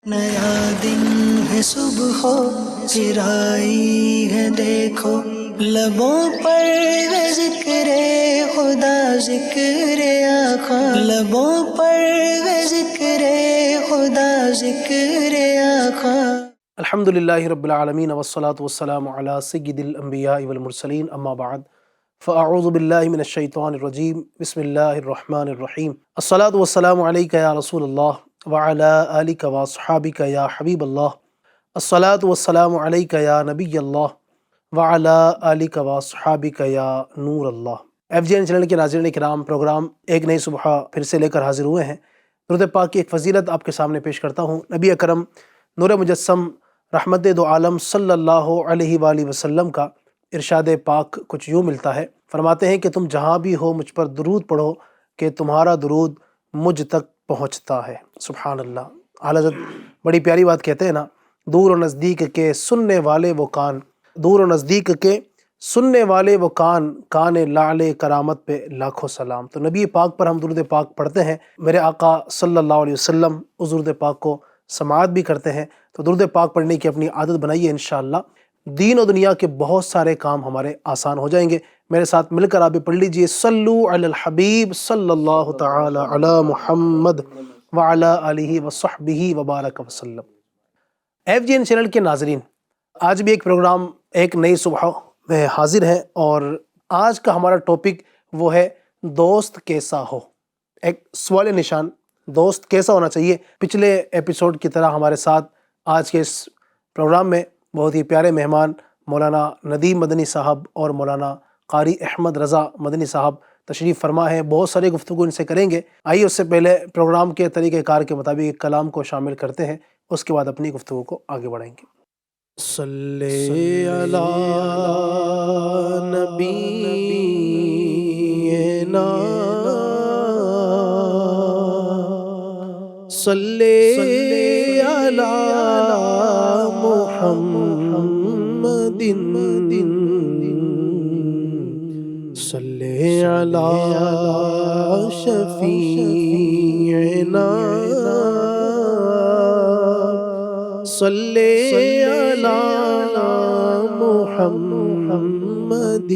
نیا دن ہے صبح پھر آئی ہے دیکھو، لبوں پر ہے ذکر خدا ذکر آقا، لبوں پر ہے ذکر خدا ذکر آقا۔ الحمدللہ رب العالمین والصلاة والسلام علی سید الانبیاء والمرسلین، اما بعد فاعوذ باللہ من الشیطان الرجیم، بسم اللہ الرحمن الرحیم۔ الصلاة والسلام علیک یا رسول اللہ وعلی آلک واصحابک یا حبیب اللہ، الصلاة والسلام علیک یا نبی اللہ وعلی آلک واصحابک یا نور اللہ۔ FGN چینل کے ناظرین کرام، پروگرام ایک نئی صبح پھر سے لے کر حاضر ہوئے ہیں۔ درود پاک کی ایک فضیلت آپ کے سامنے پیش کرتا ہوں۔ نبی اکرم نور مجسم رحمت دو عالم صلی اللہ علیہ وآلہ وسلم کا ارشاد پاک کچھ یوں ملتا ہے، فرماتے ہیں کہ تم جہاں بھی ہو مجھ پر درود پڑھو کہ تمہارا درود مجھ تک پہنچتا ہے۔ سبحان اللہ۔ اعلیٰ حضرت بڑی پیاری بات کہتے ہیں نا، دور و نزدیک کے سننے والے وہ کان، دور و نزدیک کے سننے والے وہ کان، کان لعل کرامت پہ لاکھوں سلام۔ تو نبی پاک پر ہم درود پاک پڑھتے ہیں، میرے آقا صلی اللہ علیہ وسلم اس درود پاک کو سماعت بھی کرتے ہیں۔ تو درود پاک پڑھنے کی اپنی عادت بنائیے، انشاءاللہ دین و دنیا کے بہت سارے کام ہمارے آسان ہو جائیں گے۔ میرے ساتھ مل کر آپ بھی پڑھ لیجئے، صلو علی الحبیب صلی اللہ تعالی علی محمد وعلی آلہ وصحبہ وبارک وسلم۔ FGN چینل کے ناظرین، آج بھی ایک پروگرام ایک نئی صبح میں حاضر ہے، اور آج کا ہمارا ٹاپک وہ ہے دوست کیسا ہو۔ ایک سوال نشان، دوست کیسا ہونا چاہیے۔ پچھلے ایپیسوڈ کی طرح ہمارے ساتھ آج کے اس پروگرام میں بہت ہی پیارے مہمان مولانا ندیم مدنی صاحب اور مولانا قاری احمد رضا مدنی صاحب تشریف فرما ہے۔ بہت سارے گفتگو ان سے کریں گے۔ آئیے اس سے پہلے پروگرام کے طریقہ کار کے مطابق کلام کو شامل کرتے ہیں، اس کے بعد اپنی گفتگو کو آگے بڑھائیں گے۔ صلی علی نبینا صلی علی محمد صلی علی شفیعنا صلی علی محمد۔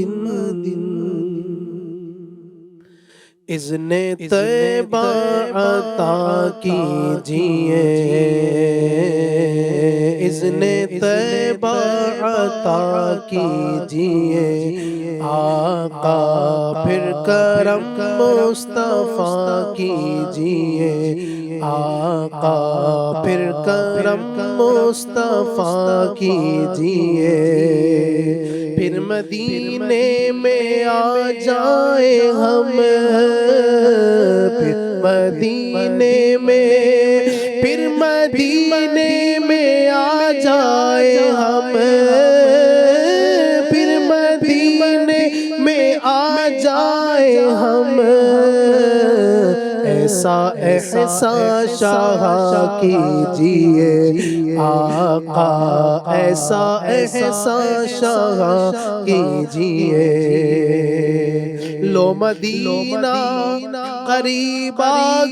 اذن طیبہ عطا کیجئے، اذن طیبہ عطا کیجئے آقا، پھر کرم مصطفیٰ کیجئے آقا، پھر کرم مصطفیٰ کیجئے، پھر مدینے میں آ جائے ہم، پھر مدینے میں، پھر مدینے میں آ جائے ہم، پھر مدینے میں آ جائے ہم، ایسا احسان شاہ کیجئے آقا، ایسا احسان شاہ کیجئے۔ لو مدینہ قریب آ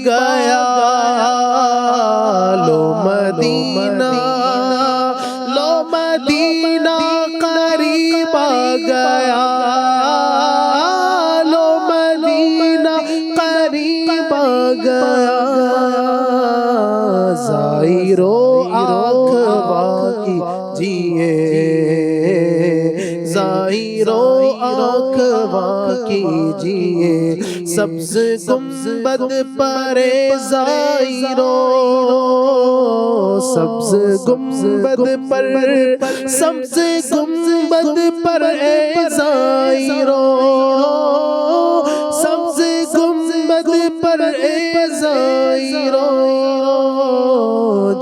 گیا، لو مدینہ، لو مدینہ قریب آ گیا، لو مدینہ قریب آ گیا، زائرو آنکھ واقعی جیے، زائرو آنکھ واقعی جیے، سبز گنبد پر زائرو، سبز گنبد پر، سبز گنبد پر اے زائرو، سبز گنبد پر اے زائرو،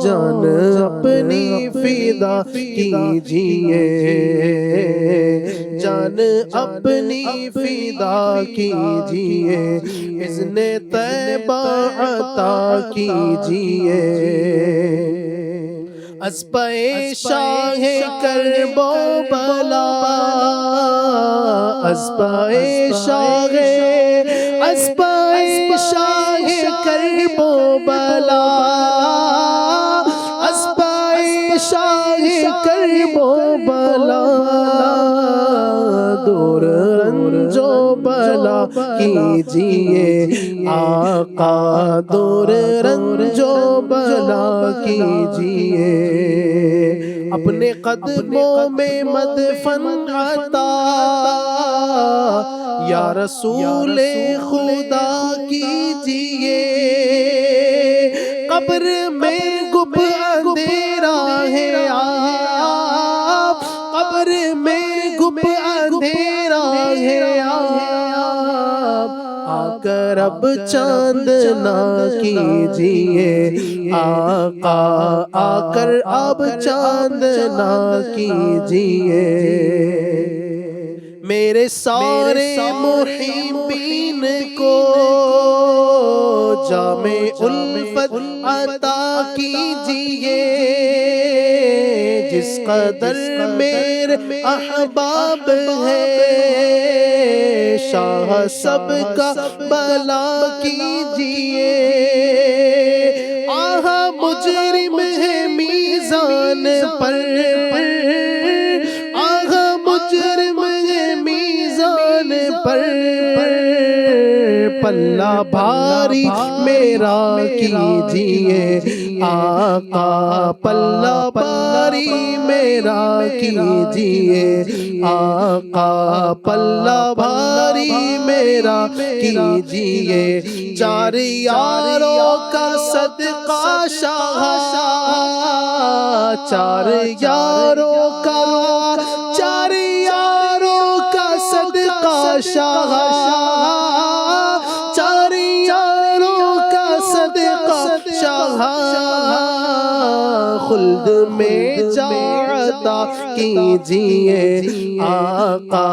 جان اپنی فدا کیجئے، جان اپنی فدا کیجئے، اذن طیبہ عطا کیجئے، اسبِ شاہ کرب و بلا، اسبِ شاہ، اسبِ شاہ کرب و بلا، کرب و بلا، دور رنج و بلا کیجئے آقا، دور رنج و بلا کیجئے، اپنے قدموں میں مدفن عطا یا رسول خدا کیجئے، قبر میں گپ اندھیرا ہے آپ، قبر میں گپ اندھیرا ہے آپ، آ کر اب چاندنا کیجئے آقا، آ کر اب چاندنا کیجئے، میرے سارے محبین کو جام الفت عطا کیجئے، جس قدر میرے احباب ہے شاہ سب کا بھلا کیجئے، آہ مجرم ہے میزان پر، آہ مجرم ہے میزان پر، پلہ بھاری میرا کیجئے آقا، پلہ بھاری میرا کیجئے آقا، پلہ بھاری میرا کیجئے، چار یاروں کا صدقہ شاہ، چار یاروں کا، چار یاروں کا صدقہ شاہ، چار یاروں کا صدقہ شاہ، خلد میں جا عطا کیجئے آقا،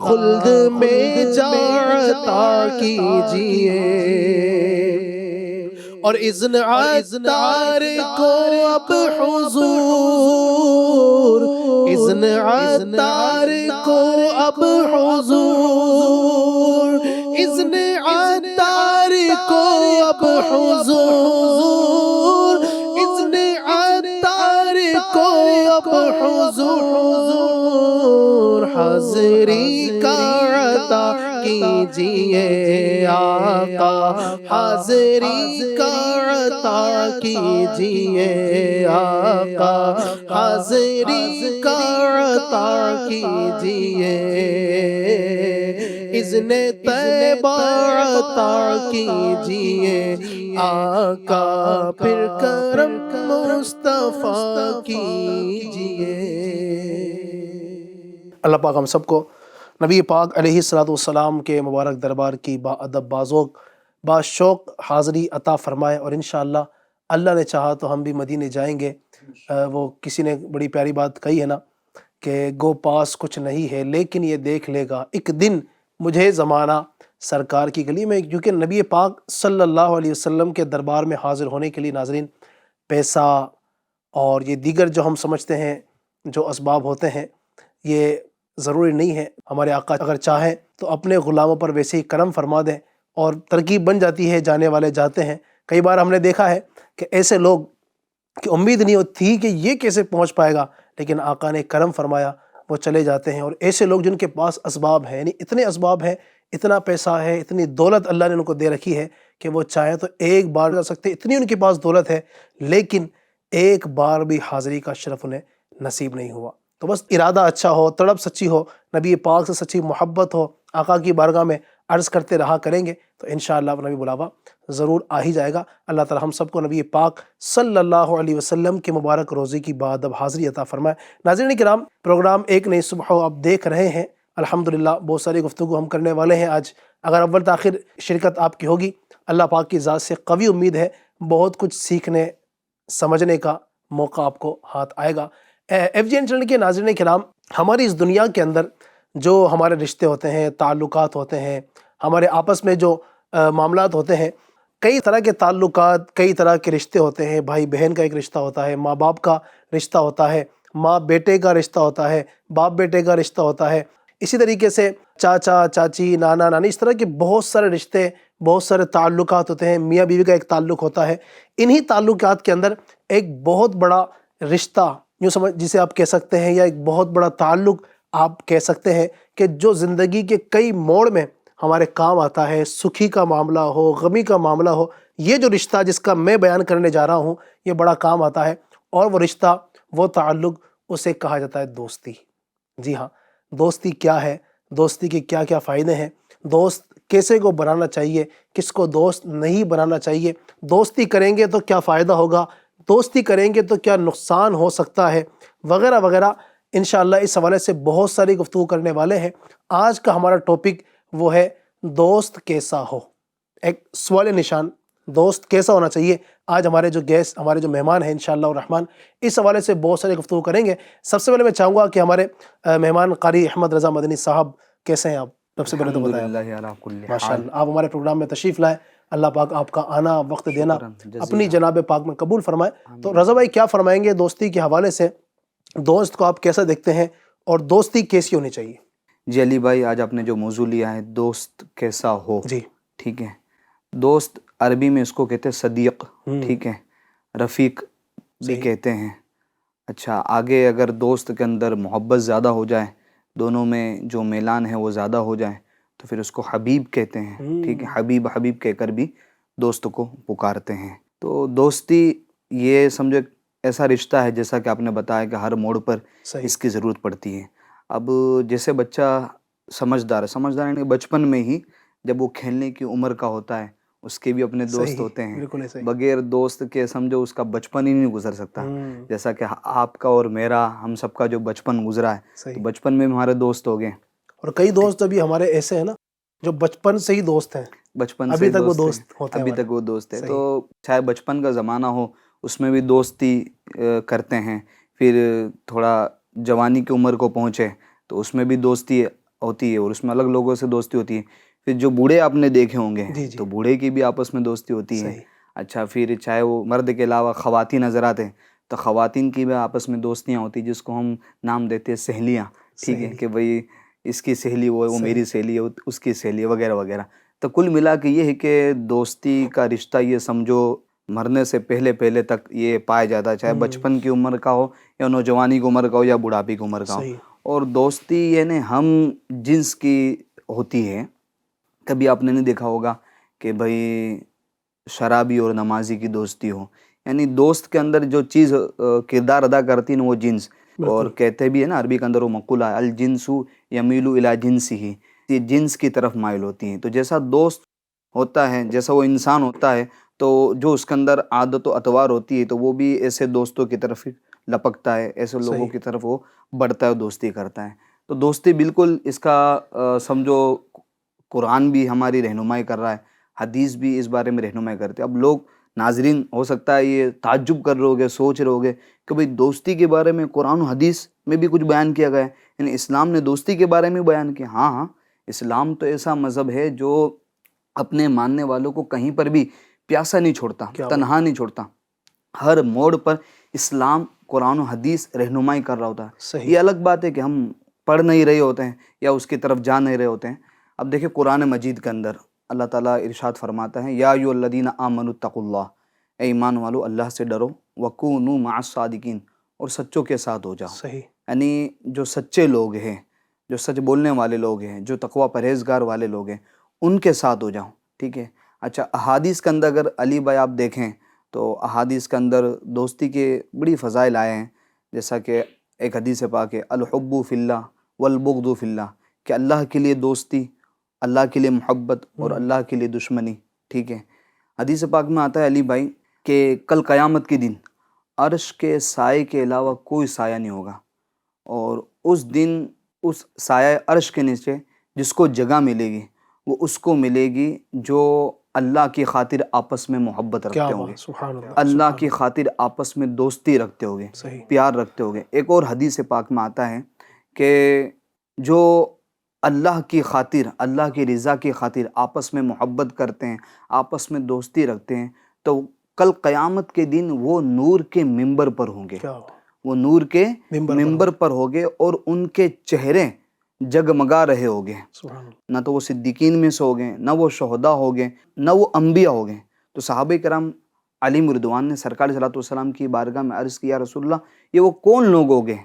خلد میں جا عطا کیجئے، اور اذن عطار کو اب حضور، اذن عطار کو اب حضور، اذن عطار کو اب حضور، اذن عطار کو اب حضور، حاضری کا عطا کیجئے آقا، حاضری کا عطا کیجئے آقا، حاضری کا عطا کیجئے، اذن طیبہ عطا کیجئے آقا، پھر کرم مصطفیٰ کیجئے۔ اللہ پاک ہم سب کو نبی پاک علیہ السلام کے مبارک دربار کی با ادب بازوق با شوق حاضری عطا فرمائے، اور انشاءاللہ اللہ نے چاہا تو ہم بھی مدینے جائیں گے۔ وہ کسی نے بڑی پیاری بات کہی ہے نا کہ گو پاس کچھ نہیں ہے لیکن یہ دیکھ لے گا ایک دن مجھے زمانہ سرکار کی گلی میں، کیونکہ نبی پاک صلی اللہ علیہ وسلم کے دربار میں حاضر ہونے کے لیے ناظرین پیسہ اور یہ دیگر جو ہم سمجھتے ہیں جو اسباب ہوتے ہیں یہ ضروری نہیں ہے۔ ہمارے آقا اگر چاہیں تو اپنے غلاموں پر ویسے ہی کرم فرما دیں اور ترکیب بن جاتی ہے، جانے والے جاتے ہیں۔ کئی بار ہم نے دیکھا ہے کہ ایسے لوگ کی امید نہیں ہوتی کہ یہ کیسے پہنچ پائے گا، لیکن آقا نے کرم فرمایا وہ چلے جاتے ہیں۔ اور ایسے لوگ جن کے پاس اسباب ہیں، یعنی اتنے اسباب ہیں، اتنا پیسہ ہے، اتنی دولت اللہ نے ان کو دے رکھی ہے کہ وہ چاہیں تو ایک بار جا سکتے، اتنی ان کے پاس دولت ہے، لیکن ایک بار بھی حاضری کا شرف انہیں نصیب نہیں ہوا۔ تو بس ارادہ اچھا ہو، طلب سچی ہو، نبی پاک سے سچی محبت ہو، آقا کی بارگاہ میں عرض کرتے رہا کریں گے تو انشاءاللہ نبی بلاوا ضرور آ ہی جائے گا۔ اللہ تعالی ہم سب کو نبی پاک صلی اللہ علیہ وسلم کے مبارک روزے کی بادب حاضری عطا فرمائے۔ ناظرین کرام، پروگرام ایک نئی صبح آپ دیکھ رہے ہیں، الحمدللہ بہت ساری گفتگو ہم کرنے والے ہیں آج۔ اگر اول تاخیر شرکت آپ کی ہوگی، اللہ پاک کی ذات سے قوی امید ہے بہت کچھ سیکھنے سمجھنے کا موقع آپ کو ہاتھ آئے گا۔ ایف جی این چینل کے ناظرین کرام، ہماری اس دنیا کے اندر جو ہمارے رشتے ہوتے ہیں، تعلقات ہوتے ہیں، ہمارے آپس میں جو معاملات ہوتے ہیں، کئی طرح کے تعلقات، کئی طرح کے رشتے ہوتے ہیں۔ بھائی بہن کا ایک رشتہ ہوتا ہے، ماں باپ کا رشتہ ہوتا ہے، ماں بیٹے کا رشتہ ہوتا ہے، باپ بیٹے کا رشتہ ہوتا ہے، اسی طریقے سے چاچا چاچی، نانا نانی، اس طرح کے بہت سارے رشتے، بہت سارے تعلقات ہوتے ہیں۔ میاں بیوی کا ایک تعلق ہوتا ہے۔ انہی تعلقات کے اندر ایک بہت بڑا رشتہ جسے آپ کہہ سکتے ہیں، یا ایک بہت بڑا تعلق آپ کہہ سکتے ہیں کہ جو زندگی کے کئی موڑ میں ہمارے کام آتا ہے، سکھی کا معاملہ ہو، غمی کا معاملہ ہو، یہ جو رشتہ جس کا میں بیان کرنے جا رہا ہوں یہ بڑا کام آتا ہے، اور وہ رشتہ، وہ تعلق، اسے کہا جاتا ہے دوستی۔ جی ہاں، دوستی کیا ہے، دوستی کے کیا کیا فائدے ہیں، دوست کیسے کو بنانا چاہیے، کس کو دوست نہیں بنانا چاہیے، دوستی کریں گے تو کیا فائدہ ہوگا، دوستی کریں گے تو کیا نقصان ہو سکتا ہے، وغیرہ وغیرہ، انشاءاللہ اس حوالے سے بہت ساری گفتگو کرنے والے ہیں۔ آج کا ہمارا ٹاپک وہ ہے دوست کیسا ہو، ایک سوال نشان، دوست کیسا ہونا چاہیے۔ آج ہمارے جو گیسٹ، ہمارے جو مہمان ہیں انشاءاللہ الرحمن، اس حوالے سے بہت ساری گفتگو کریں گے۔ سب سے پہلے میں چاہوں گا کہ ہمارے مہمان قاری احمد رضا مدنی صاحب، کیسے ہیں آپ؟ سب سے پہلے تو بتائیں۔ الحمدللہ علی کل حال۔ ماشاءاللہ، آپ ہمارے پروگرام میں تشریف لائے، اللہ پاک آپ کا آنا، وقت دینا شکراً جزیلا۔ اپنی جناب پاک میں قبول فرمائے۔ تو آمین۔ رضا بھائی کیا فرمائیں گے دوستی کے حوالے سے، دوست کو آپ کیسا دیکھتے ہیں اور دوستی کیسی ہونی چاہیے؟ جی علی بھائی، آج آپ نے جو موضوع لیا ہے دوست کیسا ہو، جی، ٹھیک ہے، دوست عربی میں اس کو کہتے ہیں صدیق، ٹھیک ہے، رفیق بھی صحیح، کہتے ہیں۔ اچھا، آگے اگر دوست کے اندر محبت زیادہ ہو جائے، دونوں میں جو میلان ہے وہ زیادہ ہو جائے، تو پھر اس کو حبیب کہتے ہیں، ٹھیک ہے، حبیب حبیب کہہ کر بھی دوست کو پکارتے ہیں۔ تو دوستی یہ سمجھو ایک ایسا رشتہ ہے، جیسا کہ آپ نے بتایا کہ ہر موڑ پر صحیح، اس کی ضرورت پڑتی ہے۔ اب جیسے بچہ سمجھدار یعنی بچپن میں ہی جب وہ کھیلنے کی عمر کا ہوتا ہے، اس کے بھی اپنے دوست صحیح، ہوتے ہیں، بالکل ایسے ہی۔ بغیر دوست کے سمجھو اس کا بچپن ہی نہیں گزر سکتا، جیسا کہ آپ کا اور میرا، ہم سب کا جو بچپن گزرا ہے، تو صحیح، بچپن میں ہمارے دوست ہو گئے، اور کئی دوست ابھی ہمارے ایسے ہیں نا جو بچپن سے ہی دوست ہیں، بچپن سے ابھی ہی تک وہ دوست ہیں، دوست ہوتے ہیں ابھی ہمارے۔ تک وہ دوست ہے۔ صحیح، تو چاہے بچپن کا زمانہ ہو، اس میں بھی دوستی کرتے ہیں، پھر تھوڑا جوانی کی عمر کو پہنچے تو اس میں بھی دوستی ہوتی ہے، اور اس میں الگ لوگوں سے دوستی ہوتی ہے۔ پھر جو بوڑھے آپ نے دیکھے ہوں گے جی جی، تو بوڑھے کی بھی آپس میں دوستی ہوتی ہے۔ صحیح، اچھا، پھر چاہے وہ مرد کے علاوہ خواتین نظر آتے ہیں تو خواتین کی بھی آپس میں دوستیاں ہوتی ہیں، جس کو ہم نام دیتے ہیں سہیلیاں، ٹھیک ہے، صحیح، کہ بھئی اس کی سہیلی وہ ہے، وہ صحیح، میری سہیلی ہے، اس کی سہیلی ہے، وغیرہ وغیرہ۔ تو کل ملا کے یہ ہے کہ دوستی کا رشتہ یہ سمجھو مرنے سے پہلے پہلے تک یہ پایا جاتا ہے، چاہے بچپن کی عمر کا ہو یا نوجوانی کی عمر کا ہو یا بڑھاپی کی عمر کا ہو۔ صحیح، اور دوستی یعنی ہم جنس کی ہوتی ہے۔ کبھی آپ نے نہیں دیکھا ہوگا کہ بھئی شرابی اور نمازی کی دوستی ہو، یعنی دوست کے اندر جو چیز کردار ادا کرتی ہے نا وہ جنس، اور بالکل، کہتے بھی ہے نا عربی کے اندر وہ مقولہ ہے الجنس یمیل الی جنسہ، یہ جنس کی طرف مائل ہوتی ہیں۔ تو جیسا دوست ہوتا ہے، جیسا وہ انسان ہوتا ہے، تو جو اس کے اندر عادت و اطوار ہوتی ہے تو وہ بھی ایسے دوستوں کی طرف ہی لپکتا ہے، ایسے لوگوں صحیح، کی طرف وہ بڑھتا ہے، دوستی کرتا ہے۔ تو دوستی بالکل اس کا سمجھو قرآن بھی ہماری رہنمائی کر رہا ہے، حدیث بھی اس بارے میں رہنمائی کرتے ہیں۔ اب لوگ ناظرین ہو سکتا ہے یہ تعجب کر رہے ہوگے، سوچ رہے ہوگے کہ بھئی دوستی کے بارے میں قرآن و حدیث میں بھی کچھ بیان کیا گیا ہے، یعنی اسلام نے دوستی کے بارے میں بیان کیا۔ ہاں ہاں، اسلام تو ایسا مذہب ہے جو اپنے ماننے والوں کو کہیں پر بھی پیاسا نہیں چھوڑتا، کیا بات، تنہا نہیں چھوڑتا۔ ہر موڑ پر اسلام قرآن و حدیث رہنمائی کر رہا ہوتا ہے۔ صحیح، یہ الگ بات ہے کہ ہم پڑھ نہیں رہے ہوتے ہیں یا اس کی طرف جا نہیں رہے ہوتے ہیں۔ اب دیکھیں قرآن مجید کے اندر اللہ تعالیٰ ارشاد فرماتا ہے یا ایھا الذین آمنوا اتقوا اللہ، اے ایمان والو اللہ سے ڈرو، وکونوا مع الصادقین، اور سچوں کے ساتھ ہو جاؤ۔ صحیح، یعنی جو سچے لوگ ہیں، جو سچ بولنے والے لوگ ہیں، جو تقوی پرہیزگار والے لوگ ہیں، ان کے ساتھ ہو جاؤ، ٹھیک ہے۔ اچھا، احادیث کے اندر اگر علی بھائی آپ دیکھیں تو احادیث کے اندر دوستی کے بڑی فضائل آئے ہیں، جیسا کہ ایک حدیث پاک ہے الحب فی اللہ والبغض فی اللہ، کہ اللہ کے لیے دوستی، اللہ کے لیے محبت، اور اللہ کے لیے دشمنی، ٹھیک ہے۔ حدیث پاک میں آتا ہے علی بھائی کہ کل قیامت کے دن عرش کے سائے کے علاوہ کوئی سایہ نہیں ہوگا، اور اس دن اس سایہ عرش کے نیچے جس کو جگہ ملے گی وہ اس کو ملے گی جو اللہ کی خاطر آپس میں محبت کیا رکھتے ہوں گے، بات، سبحان اللہ، اللہ سبحان کی اللہ، خاطر آپس میں دوستی رکھتے ہوگے، صحیح، پیار رکھتے ہوگے۔ ایک اور حدیث پاک میں آتا ہے کہ جو اللہ کی خاطر، اللہ کی رضا کی خاطر آپس میں محبت کرتے ہیں، آپس میں دوستی رکھتے ہیں، تو کل قیامت کے دن وہ نور کے منبر پر ہوں گے، کیا بات، وہ نور کے ممبر پر منبر پر ہوگے، اور ان کے چہرے جگمگا رہے ہوگے۔ سبحان اللہ، نہ تو وہ صدیقین میں سے ہو گئے، نہ وہ شہداء ہو گئے، نہ وہ انبیاء ہو گئے۔ تو صحابہ کرام علی مردوان نے سرکار صلی اللہ علیہ وسلم کی بارگاہ میں عرض کیا رسول اللہ یہ وہ کون لوگ ہوں گے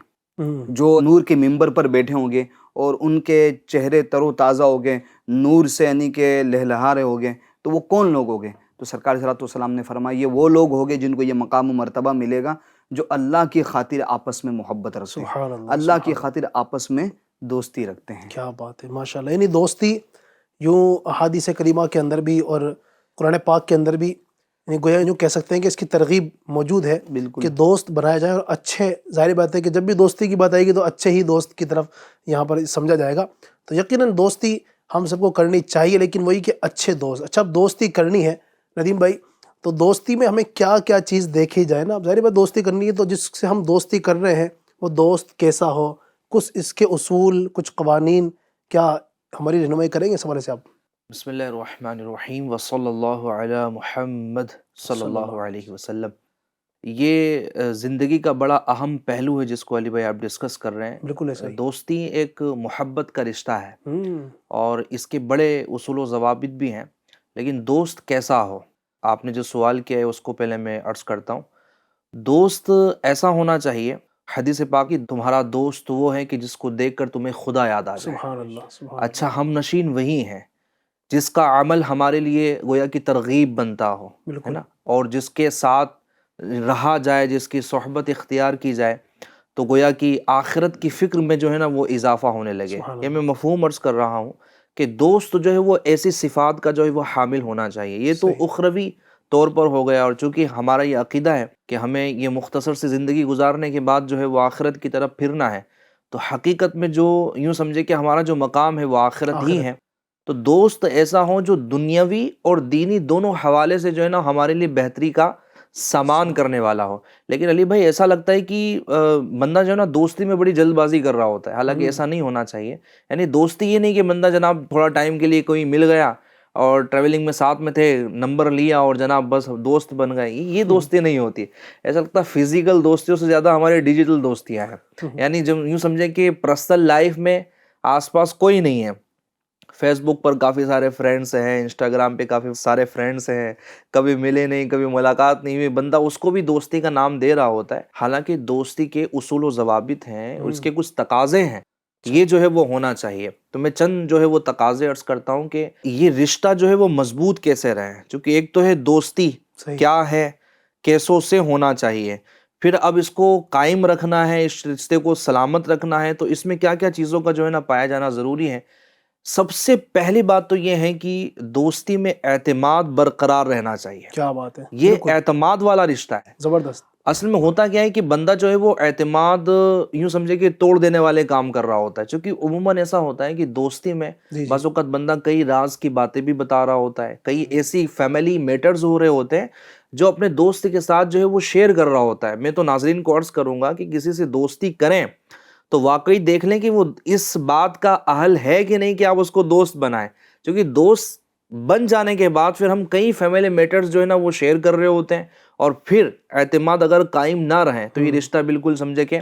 جو نور کے ممبر پر بیٹھے ہوں گے اور ان کے چہرے تر و تازہ ہو گئے، نور سے یعنی کہ لہلہا رہے ہو گئے، تو وہ کون لوگ ہو گئے؟ تو سرکار صلی اللہ علیہ وسلم نے فرمایا یہ وہ لوگ ہوں گے جن کو یہ مقام و مرتبہ ملے گا جو اللہ کی خاطر آپس میں محبت رکھتے ہیں، سبحان اللہ، اللہ کی خاطر آپس میں دوستی رکھتے ہیں۔ کیا بات ہے، ماشاءاللہ۔ یعنی دوستی یوں احادیث کریمہ کے اندر بھی اور قرآن پاک کے اندر بھی یعنی گویا یوں کہہ سکتے ہیں کہ اس کی ترغیب موجود ہے بالکل کہ دوست بنایا جائے، اور اچھے، ظاہر بات ہے کہ جب بھی دوستی کی بات آئے گی تو اچھے ہی دوست کی طرف یہاں پر سمجھا جائے گا۔ تو یقیناً دوستی ہم سب کو کرنی چاہیے، لیکن وہی کہ اچھے دوست۔ اچھا، اب دوستی کرنی ہے ندیم بھائی، تو دوستی میں ہمیں کیا کیا چیز دیکھی جائے نا؟ اب ظاہر بات دوستی کرنی ہے تو جس سے ہم دوستی کر رہے ہیں وہ دوست کیسا ہو، کچھ اس کے اصول، کچھ قوانین کیا ہماری رہنمائی کریں گے اس حوالے سے آپ؟ بسم اللہ الرحمن الرحیم وصلی اللہ علی محمد صلی اللہ علیہ وسلم۔ یہ زندگی کا بڑا اہم پہلو ہے جس کو علی بھائی آپ ڈسکس کر رہے ہیں۔ بالکل ایسا ہی۔ دوستی ایک محبت کا رشتہ ہے اور اس کے بڑے اصول و ضوابط بھی ہیں، لیکن دوست کیسا ہو، آپ نے جو سوال کیا ہے اس کو پہلے میں عرض کرتا ہوں۔ دوست ایسا ہونا چاہیے، حدیث پاکی تمہارا دوست وہ ہے کہ جس کو دیکھ کر تمہیں خدا یاد آ جائے۔ سبحان اللہ، سبحان اچھا، ہم نشین وہی ہیں جس کا عمل ہمارے لیے گویا کی ترغیب بنتا ہو، ہے بالکل، نا، اور جس کے ساتھ رہا جائے، جس کی صحبت اختیار کی جائے تو گویا کی آخرت کی فکر میں جو ہے نا وہ اضافہ ہونے لگے۔ سبحان یہ میں مفہوم عرض کر رہا ہوں کہ دوست جو ہے وہ ایسی صفات کا جو ہے وہ حامل ہونا چاہیے۔ یہ تو صحیح۔ اخروی طور پر ہو گیا، اور چونکہ ہمارا یہ عقیدہ ہے کہ ہمیں یہ مختصر سی زندگی گزارنے کے بعد جو ہے وہ آخرت کی طرف پھرنا ہے، تو حقیقت میں جو یوں سمجھے کہ ہمارا جو مقام ہے وہ آخرت ہی ہے۔ تو دوست ایسا ہو جو دنیاوی اور دینی دونوں حوالے سے جو ہے نا ہمارے لیے بہتری کا سامان کرنے والا ہو۔ لیکن علی بھائی ایسا لگتا ہے کہ بندہ جو ہے نا دوستی میں بڑی جلد بازی کر رہا ہوتا ہے، حالانکہ ایسا نہیں ہونا چاہیے۔ یعنی دوستی یہ نہیں کہ بندہ جناب تھوڑا ٹائم کے لیے کوئی مل گیا اور ٹریولنگ میں ساتھ میں تھے، نمبر لیا اور جناب بس دوست بن گئے، یہ دوستی نہیں ہوتی۔ ایسا لگتا ہے فزیکل دوستیوں سے زیادہ ہمارے ڈیجیٹل دوستیاں ہیں، یعنی جب یوں سمجھیں کہ پرسنل لائف میں آس پاس کوئی نہیں ہے، فیس بک پر کافی سارے فرینڈس ہیں، انسٹاگرام پہ کافی سارے فرینڈس ہیں، کبھی ملے نہیں، کبھی ملاقات نہیں ہوئی، بندہ اس کو بھی دوستی کا نام دے رہا ہوتا ہے۔ حالانکہ دوستی کے اصول و ضوابط ہیں، اس کے کچھ تقاضے ہیں، یہ جو ہے وہ ہونا چاہیے۔ تو میں چند جو ہے وہ تقاضے عرض کرتا ہوں کہ یہ رشتہ جو ہے وہ مضبوط کیسے رہے، چونکہ ایک تو ہے دوستی کیا ہے، کیسوں سے ہونا چاہیے، پھر اب اس کو قائم رکھنا ہے، اس رشتے کو سلامت رکھنا ہے، تو اس میں کیا کیا چیزوں کا جو ہے نا پایا جانا ضروری ہے۔ سب سے پہلی بات تو یہ ہے کہ دوستی میں اعتماد برقرار رہنا چاہیے۔ کیا بات ہے، یہ اعتماد والا رشتہ ہے۔ زبردست۔ اصل میں ہوتا کیا ہے کہ بندہ جو ہے وہ اعتماد یوں سمجھے کہ توڑ دینے والے کام کر رہا ہوتا ہے، چونکہ عموماً ایسا ہوتا ہے کہ دوستی میں بعض اوقات بندہ کئی راز کی باتیں بھی بتا رہا ہوتا ہے، کئی ایسی فیملی میٹرز ہو رہے ہوتے ہیں جو اپنے دوست کے ساتھ جو ہے وہ شیئر کر رہا ہوتا ہے۔ میں تو ناظرین کو عرض کروں گا کہ کسی سے دوستی کریں تو واقعی دیکھ لیں کہ وہ اس بات کا اہل ہے کہ نہیں کہ آپ اس کو دوست بنائیں، کیونکہ دوست بن جانے کے بعد پھر ہم کئی فیملی میٹرز جو ہے نا وہ شیئر کر رہے ہوتے ہیں، اور پھر اعتماد اگر قائم نہ رہیں تو یہ رشتہ بالکل سمجھے کہ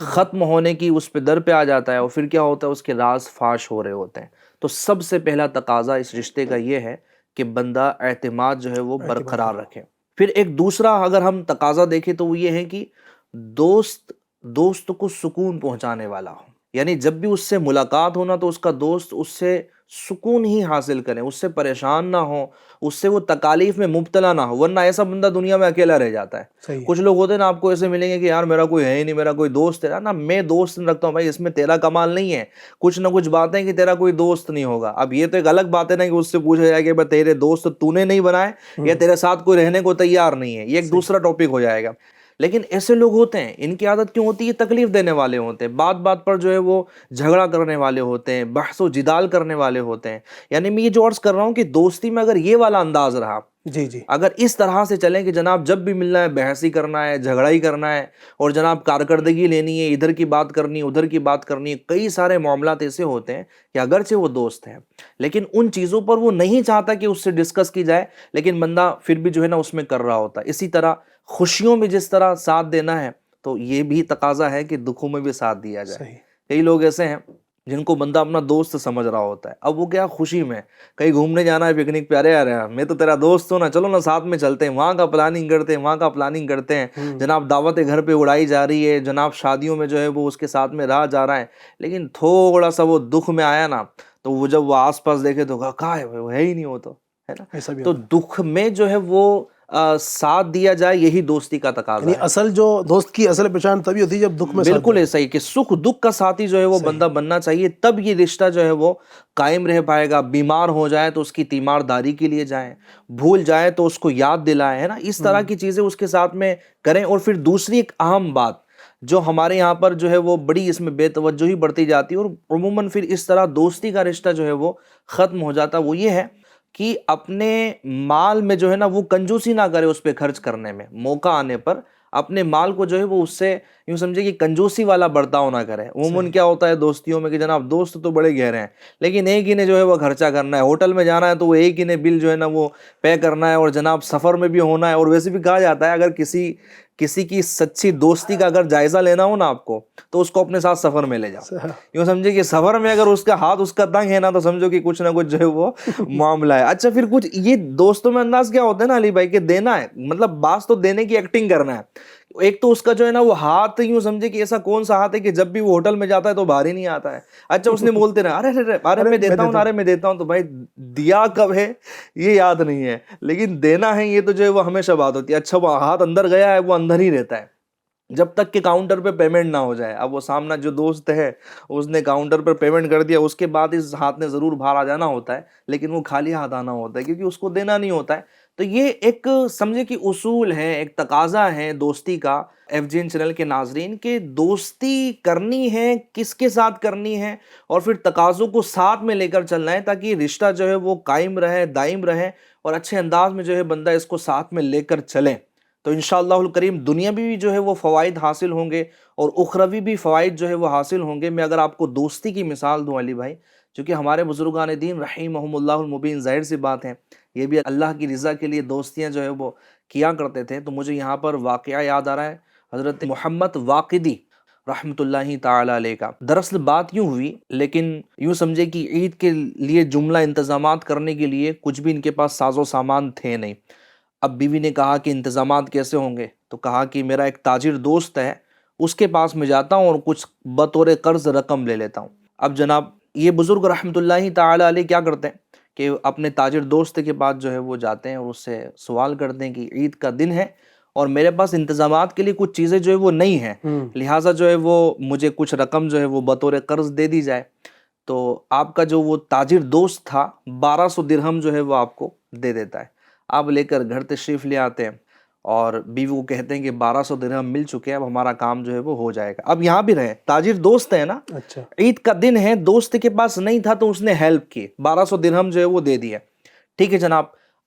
ختم ہونے کی اس پہ در پہ آ جاتا ہے، اور پھر کیا ہوتا ہے اس کے راز فاش ہو رہے ہوتے ہیں۔ تو سب سے پہلا تقاضا اس رشتے کا یہ ہے کہ بندہ اعتماد جو ہے وہ برقرار رکھے۔ پھر ایک دوسرا اگر ہم تقاضا دیکھیں تو وہ یہ ہے کہ دوست کو سکون پہنچانے والا ہو، یعنی جب بھی اس سے ملاقات ہونا تو اس کا دوست اس سے سکون ہی حاصل کریں، اس سے پریشان نہ ہو، اس سے وہ تکالیف میں مبتلا نہ ہو، ورنہ ایسا بندہ دنیا میں اکیلا رہ جاتا ہے۔ کچھ لوگ ہوتے ہیں نا آپ کو ایسے ملیں گے کہ یار میرا کوئی ہے ہی نہیں، میرا کوئی دوست ہے نا، میں دوست رکھتا ہوں، بھائی اس میں تیرا کمال نہیں ہے، کچھ نہ کچھ باتیں کہ تیرا کوئی دوست نہیں ہوگا۔ اب یہ تو ایک الگ بات ہے نا کہ اس سے پوچھا جائے کہ تیرے دوست تو نے نہیں بنائے یا تیرے ساتھ کوئی رہنے کو تیار نہیں ہے، یہ ایک دوسرا ٹاپک ہو جائے گا۔ لیکن ایسے لوگ ہوتے ہیں، ان کی عادت کیوں ہوتی ہے؟ تکلیف دینے والے ہوتے ہیں، بات بات پر جو ہے وہ جھگڑا کرنے والے ہوتے ہیں، بحث و جدال کرنے والے ہوتے ہیں۔ یعنی میں یہ جو عرض کر رہا ہوں کہ دوستی میں اگر یہ والا انداز رہا، اگر اس طرح سے چلیں کہ جناب جب بھی ملنا ہے بحث ہی کرنا ہے، جھگڑا ہی کرنا ہے، اور جناب کارکردگی لینی ہے، ادھر کی بات کرنی ہے، ادھر کی بات کرنی ہے، کئی سارے معاملات ایسے ہوتے ہیں کہ اگرچہ وہ دوست ہیں لیکن ان چیزوں پر وہ نہیں چاہتا کہ اس سے ڈسکس کی جائے، لیکن بندہ پھر بھی جو ہے نا اس میں کر رہا ہوتا ہے۔ اسی طرح خوشیوں میں جس طرح ساتھ دینا ہے تو یہ بھی تقاضا ہے کہ دکھوں میں بھی ساتھ دیا جائے۔ کئی لوگ ایسے ہیں جن کو بندہ اپنا دوست سمجھ رہا ہوتا ہے. اب وہ کیا خوشی میں کہیں گھومنے جانا ہے پکنک پہ، ارے ارے میں تو تیرا دوست ہوں نا، چلو نا ساتھ میں چلتے ہیں، وہاں کا پلاننگ کرتے ہیں، وہاں کا پلاننگ کرتے ہیں. جناب دعوت گھر پہ اڑائی جا رہی ہے، جناب شادیوں میں جو ہے وہ اس کے ساتھ میں رہا جا رہا ہے، لیکن تھوڑا سا وہ دکھ میں آیا نا تو وہ جب وہ آس پاس دیکھے تو کہا ہے وہ ہے ہی نہیں، وہ تو ہے نا. تو دکھ میں جو ہے وہ ساتھ دیا جائے، یہی دوستی کا تقاضا یعنی ہے. اصل جو دوست کی اصل پہچان تبھی ہوتی ہے جب دکھ میں ساتھ بالکل ایسا ہی کہ سکھ دکھ کا ساتھی جو ہے وہ بندہ بننا چاہیے، تب یہ رشتہ جو ہے وہ قائم رہ پائے گا. بیمار ہو جائے تو اس کی تیمار داری کے لیے جائیں، بھول جائے تو اس کو یاد دلائیں، ہے نا. اس طرح کی چیزیں اس کے ساتھ میں کریں. اور پھر دوسری ایک اہم بات جو ہمارے یہاں پر جو ہے وہ بڑی اس میں بے توجہی بڑھتی جاتی ہے، اور عموماً پھر اس طرح دوستی کا رشتہ جو ہے وہ ختم ہو جاتا، وہ یہ ہے کہ اپنے مال میں جو ہے نا وہ کنجوسی نہ کرے اس پہ خرچ کرنے میں. موقع آنے پر اپنے مال کو جو ہے وہ اس سے یوں سمجھے کہ کنجوسی والا برتاؤ نہ کرے. عموماً کیا ہوتا ہے دوستیوں میں کہ جناب دوست تو بڑے گہرے ہیں، لیکن ایک ہی نے جو ہے وہ خرچہ کرنا ہے، ہوٹل میں جانا ہے تو وہ ایک ہی نے بل جو ہے نا وہ پے کرنا ہے، اور جناب سفر میں بھی ہونا ہے. اور ویسے بھی کہا جاتا ہے اگر کسی کی سچی دوستی کا اگر جائزہ لینا ہو نا آپ کو تو اس کو اپنے ساتھ سفر میں لے جاؤ. یوں سمجھے کہ سفر میں اگر اس کا ہاتھ اس کا تنگ ہے نا تو سمجھو کہ کچھ نہ کچھ جو ہے وہ معاملہ ہے. اچھا پھر کچھ یہ دوستوں میں انداز کیا ہوتا ہے نا علی بھائی کہ دینا ہے، مطلب بعض تو دینے کی ایکٹنگ کرنا ہے. ایک تو اس کا جو ہے نا وہ ہاتھ یوں سمجھے کہ ایسا کون سا ہاتھ ہے کہ جب بھی وہ ہوٹل میں جاتا ہے تو باہر ہی نہیں آتا ہے. اچھا اس نے بولتے رہے ارے میں دیتا ہوں، ارے میں دیتا ہوں، تو بھائی دیا کب ہے یہ یاد نہیں ہے، لیکن دینا ہے یہ تو جو ہے وہ ہمیشہ بات ہوتی ہے. اچھا وہ ہاتھ اندر گیا ہے، وہ اندر ہی رہتا ہے جب تک کہ کاؤنٹر پہ پیمنٹ نہ ہو جائے. اب وہ سامنا جو دوست ہے اس نے کاؤنٹر پر پیمنٹ کر دیا، اس کے بعد اس ہاتھ نے ضرور باہر آ جانا ہوتا ہے، لیکن وہ خالی ہاتھ آنا ہوتا ہے کیونکہ اس کو دینا نہیں ہوتا ہے. تو یہ ایک سمجھے کہ اصول ہے، ایک تقاضا ہے دوستی کا. FGN چینل کے ناظرین کہ دوستی کرنی ہے کس کے ساتھ کرنی ہے، اور پھر تقاضوں کو ساتھ میں لے کر چلنا ہے تاکہ رشتہ جو ہے وہ قائم رہے، دائم رہے، اور اچھے انداز میں جو ہے بندہ اس کو ساتھ میں لے کر چلے. تو انشاءاللہ الکریم دنیاوی بھی جو ہے وہ فوائد حاصل ہوں گے اور اخروی بھی فوائد جو ہے وہ حاصل ہوں گے. میں اگر آپ کو دوستی کی مثال دوں علی بھائی، چونکہ ہمارے بزرگان دین رحمہم اللہ المبین، ظاہر سی بات ہے یہ بھی اللہ کی رضا کے لیے دوستیاں جو ہے وہ کیا کرتے تھے. تو مجھے یہاں پر واقعہ یاد آ رہا ہے حضرت محمد واقدی رحمۃ اللہ تعالی علیہ کا. دراصل بات یوں ہوئی، لیکن یوں سمجھے کہ عید کے لیے جملہ انتظامات کرنے کے لیے کچھ بھی ان کے پاس ساز و سامان تھے نہیں. اب بیوی نے کہا کہ انتظامات کیسے ہوں گے، تو کہا کہ میرا ایک تاجر دوست ہے، اس کے پاس میں جاتا ہوں اور کچھ بطور قرض رقم لے لیتا ہوں. اب جناب یہ بزرگ رحمۃ اللہ تعالی علیہ کیا کرتے ہیں کہ اپنے تاجر دوست کے پاس جو ہے وہ جاتے ہیں اور اس سے سوال کرتے ہیں کہ عید کا دن ہے اور میرے پاس انتظامات کے لیے کچھ چیزیں جو ہے وہ نہیں ہیں، لہٰذا جو ہے وہ مجھے کچھ رقم جو ہے وہ بطور قرض دے دی جائے. تو آپ کا جو وہ تاجر دوست تھا 1200 درہم جو ہے وہ آپ کو دے دیتا ہے. آپ لے کر گھر تشریف لے آتے ہیں اور بیوی کو کہتے ہیں کہ 1200 درہم مل چکے ہیں، اب ہمارا کام جو ہے وہ ہو جائے گا. اب یہاں بھی رہے تاجر دوست ہے نا، اچھا عید کا دن ہے، دوست کے پاس نہیں تھا تو اس نے ہیلپ کی، 1200 درہم جو ہے وہ دے دیا. ٹھیک ہے جناب،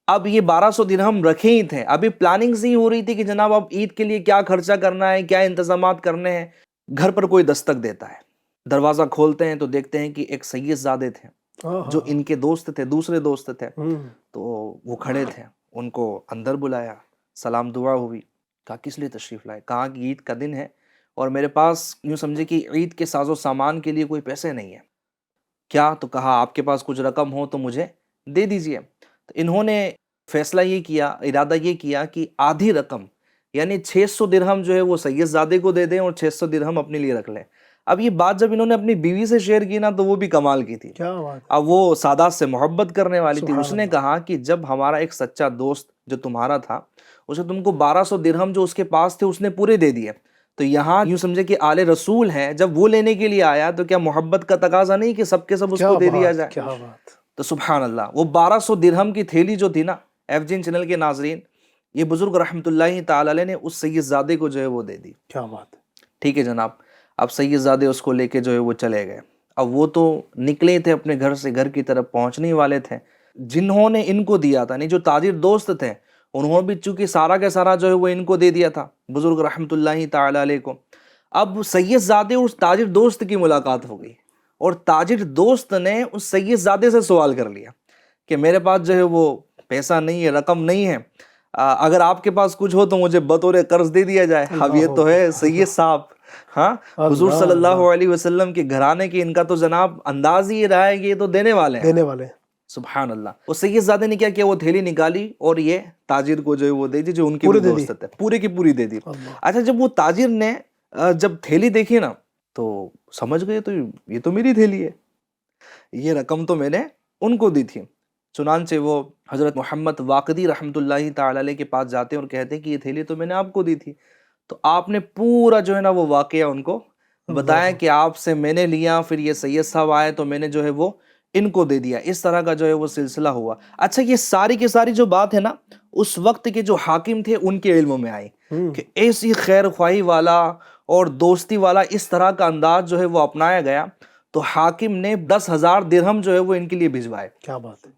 اب یہ 1200 درہم رکھے ہی تھے، ابھی پلاننگ سے ہی ہو رہی تھی کہ جناب اب عید کے لیے کیا خرچہ کرنا ہے، کیا انتظامات کرنے ہیں. گھر پر کوئی دستک دیتا ہے، دروازہ کھولتے ہیں تو دیکھتے ہیں کہ ایک سید زادے تھے جو ان کے دوست تھے، دوسرے دوست تھے. تو وہ کھڑے تھے، ان کو اندر بلایا، سلام دعا ہوئی. کہا کس لیے تشریف لائے؟ کہا کہ عید کا دن ہے اور میرے پاس یوں سمجھے کہ عید کے ساز و سامان کے لیے کوئی پیسے نہیں ہیں. کیا؟ تو کہا آپ کے پاس کچھ رقم ہو تو مجھے دے دیجئے. تو انہوں نے فیصلہ یہ کیا، ارادہ یہ کیا کہ آدھی رقم یعنی 600 درہم جو ہے وہ سید زادے کو دے دیں اور 600 درہم اپنے لیے رکھ لیں. اب یہ بات جب انہوں نے اپنی بیوی سے شیئر کی نا تو وہ بھی کمال کی تھی. کیا بات. اب وہ سادات سے محبت کرنے والی تھی. اس نے کہا کہ جب ہمارا ایک سچا دوست جو تمہارا تھا اسے تم کو 1200 درہم جو اس کے پاس تھے اس نے پورے دے دیے، تو یہاں یوں سمجھے کہ آل رسول ہے، جب وہ لینے کے لیے آیا تو کیا محبت کا تقاضا نہیں کہ سب کے سب اس کو دے دیا جائے؟ کیا بات. تو سبحان اللہ، وہ 1200 درہم کی تھیلی جو تھی نا FGN چینل کے ناظرین، یہ بزرگ رحمۃ اللہ تعالی علیہ نے اس سید زادے کو جو ہے وہ دے دی. کیا بات. ٹھیک ہے جناب، اب سید زادے اس کو لے کے جو ہے وہ چلے گئے. اب وہ تو نکلے تھے اپنے گھر سے، گھر کی طرف پہنچنے والے تھے. جنہوں نے ان کو دیا تھا، نہیں جو تاجر دوست تھے، انہوں بھی چونکہ سارا کا سارا جو ہے وہ ان کو دے دیا تھا بزرگ رحمۃ اللہ تعالی علیہ کو. اب سید زادے اس تاجر دوست کی ملاقات ہو گئی اور تاجر دوست نے اس سید زادے سے سوال کر لیا کہ میرے پاس جو ہے وہ پیسہ نہیں ہے، رقم نہیں ہے، اگر آپ کے پاس کچھ ہو تو مجھے بطور قرض دے دیا جائے. اب یہ تو ہے سید صاحب ہاں حضور صلی اللہ علیہ وسلم کے گھرانے کے ان کا تو جناب انداز ہی یہ رہا ہے کہ یہ تو دینے والے ہیں. دینے والے. سبحان اللہ. وہ سید زادے نے کیا کیا, وہ تھیلی نکالی اور یہ تاجر کو جو ہے وہ دے دی, جو ان کے بھی دوست تھے, پورے کی پوری دے دی. اچھا جب وہ تاجر نے جب تھیلی دیکھی نا تو سمجھ گئے, تو یہ تو میری تھیلی ہے, یہ رقم تو میں نے ان کو دی تھی. چنانچہ وہ حضرت محمد واقدی رحمۃ اللہ تعالی علیہ کے پاس جاتے ہیں اور کہتے ہیں کہ یہ تھیلی تو میں نے آپ کو دی تھی. تو آپ نے پورا جو ہے نا وہ واقعہ ان کو بتایا کہ آپ سے میں نے لیا, پھر یہ سید صاحب آئے تو میں نے جو ہے وہ ان کو دے دیا. اس طرح کا جو ہے وہ سلسلہ ہوا. اچھا یہ ساری کی ساری جو بات ہے نا اس وقت کے جو حاکم تھے ان کے علم میں آئی کہ ایسی خیر خواہی والا اور دوستی والا اس طرح کا انداز جو ہے وہ اپنایا گیا. تو حاکم نے 10,000 درہم جو ہے وہ ان کے لیے بھجوائے. کیا بات ہے.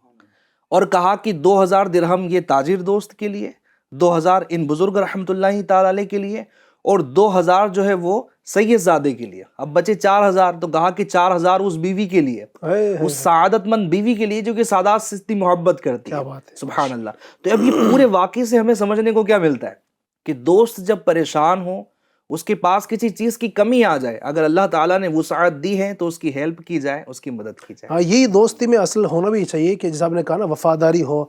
اور کہا کہ 2,000 درہم یہ تاجر دوست کے لیے, 2,000 ان بزرگ رحمۃ اللہ تعالی علیہ کے لیے, اور 2,000 جو ہے وہ سید زادے کے لیے. اب بچے 4,000. تو کہا کہ 4,000 اس بیوی کے لیے, اس سعادت مند بیوی کے لیے جو کہ سادات سے اتنی محبت کرتی ہے. سبحان اللہ. تو اب یہ پورے واقعے سے ہمیں سمجھنے کو کیا ملتا ہے کہ دوست جب پریشان ہو, اس کے پاس کسی چیز کی کمی آ جائے, اگر اللہ تعالیٰ نے وسعت دی ہے تو اس کی ہیلپ کی جائے, اس کی مدد کی جائے. ہاں یہی دوستی میں اصل ہونا بھی چاہیے کہ جیسا آپ نے کہا نا وفاداری ہو,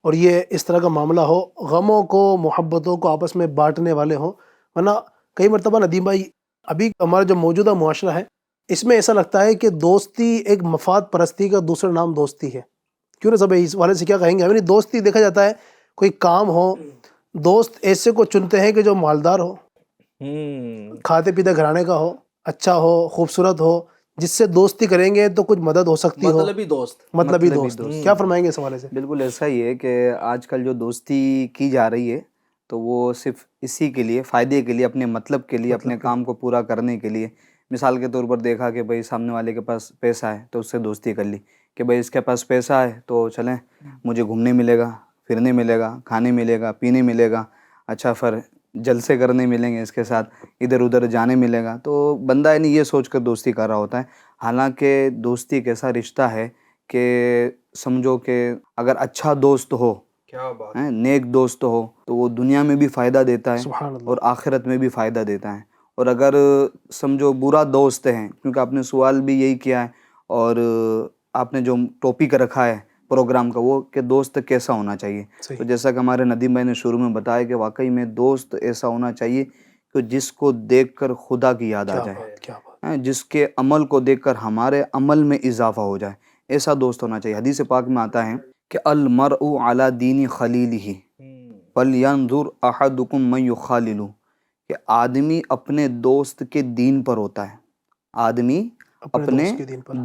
اور یہ اس طرح کا معاملہ ہو, غموں کو محبتوں کو آپس میں بانٹنے والے ہوں. ورنہ کئی مرتبہ ندیم بھائی ابھی ہمارا جو موجودہ معاشرہ ہے اس میں ایسا لگتا ہے کہ دوستی ایک مفاد پرستی کا دوسرا نام دوستی ہے. کیوں نہ سب اس والے سے کیا کہیں گے, ہمیں دوستی دیکھا جاتا ہے کوئی کام ہو, دوست ایسے کو چنتے ہیں کہ جو مالدار ہو, کھاتے پیتے گھرانے کا ہو, اچھا ہو, خوبصورت ہو, جس سے دوستی کریں گے تو کچھ مدد ہو سکتی ہو. مطلبی دوست. کیا فرمائیں گے اس حوالے سے؟ بالکل ایسا ہی ہے کہ آج کل جو دوستی کی جا رہی ہے تو وہ صرف اسی کے لیے, فائدے کے لیے, اپنے مطلب کے لیے, اپنے کام کو پورا کرنے کے لیے. مثال کے طور پر دیکھا کہ بھائی سامنے والے کے پاس پیسہ ہے تو اس سے دوستی کر لی, کہ بھائی اس کے پاس پیسہ ہے تو چلیں مجھے گھومنے ملے گا, پھرنے ملے گا, کھانے ملے گا, پینے ملے گا, اچھا پھر جلسے کرنے ملیں گے, اس کے ساتھ ادھر ادھر جانے ملے گا. تو بندہ یعنی یہ سوچ کر دوستی کر رہا ہوتا ہے. حالانکہ دوستی ایک ایسا رشتہ ہے کہ سمجھو کہ اگر اچھا دوست ہو, نیک دوست ہو, تو وہ دنیا میں بھی فائدہ دیتا ہے اور آخرت میں بھی فائدہ دیتا ہے. اور اگر سمجھو برا دوست ہے, کیونکہ آپ نے سوال بھی یہی کیا ہے اور آپ نے جو ٹاپک رکھا ہے پروگرام کا وہ کہ دوست کیسا ہونا چاہیے, تو جیسا کہ ہمارے ندیم بھائی نے شروع میں بتایا کہ واقعی میں دوست ایسا ہونا چاہیے کہ جس کو دیکھ کر خدا کی یاد آ جائے, جس کے عمل کو دیکھ کر ہمارے عمل میں اضافہ ہو جائے, ایسا دوست ہونا چاہیے. حدیث پاک میں آتا ہے کہ المرء علی دین خلیلہ فلینظر احدکم من یخالل, کہ آدمی اپنے دوست کے دین پر ہوتا ہے, آدمی اپنے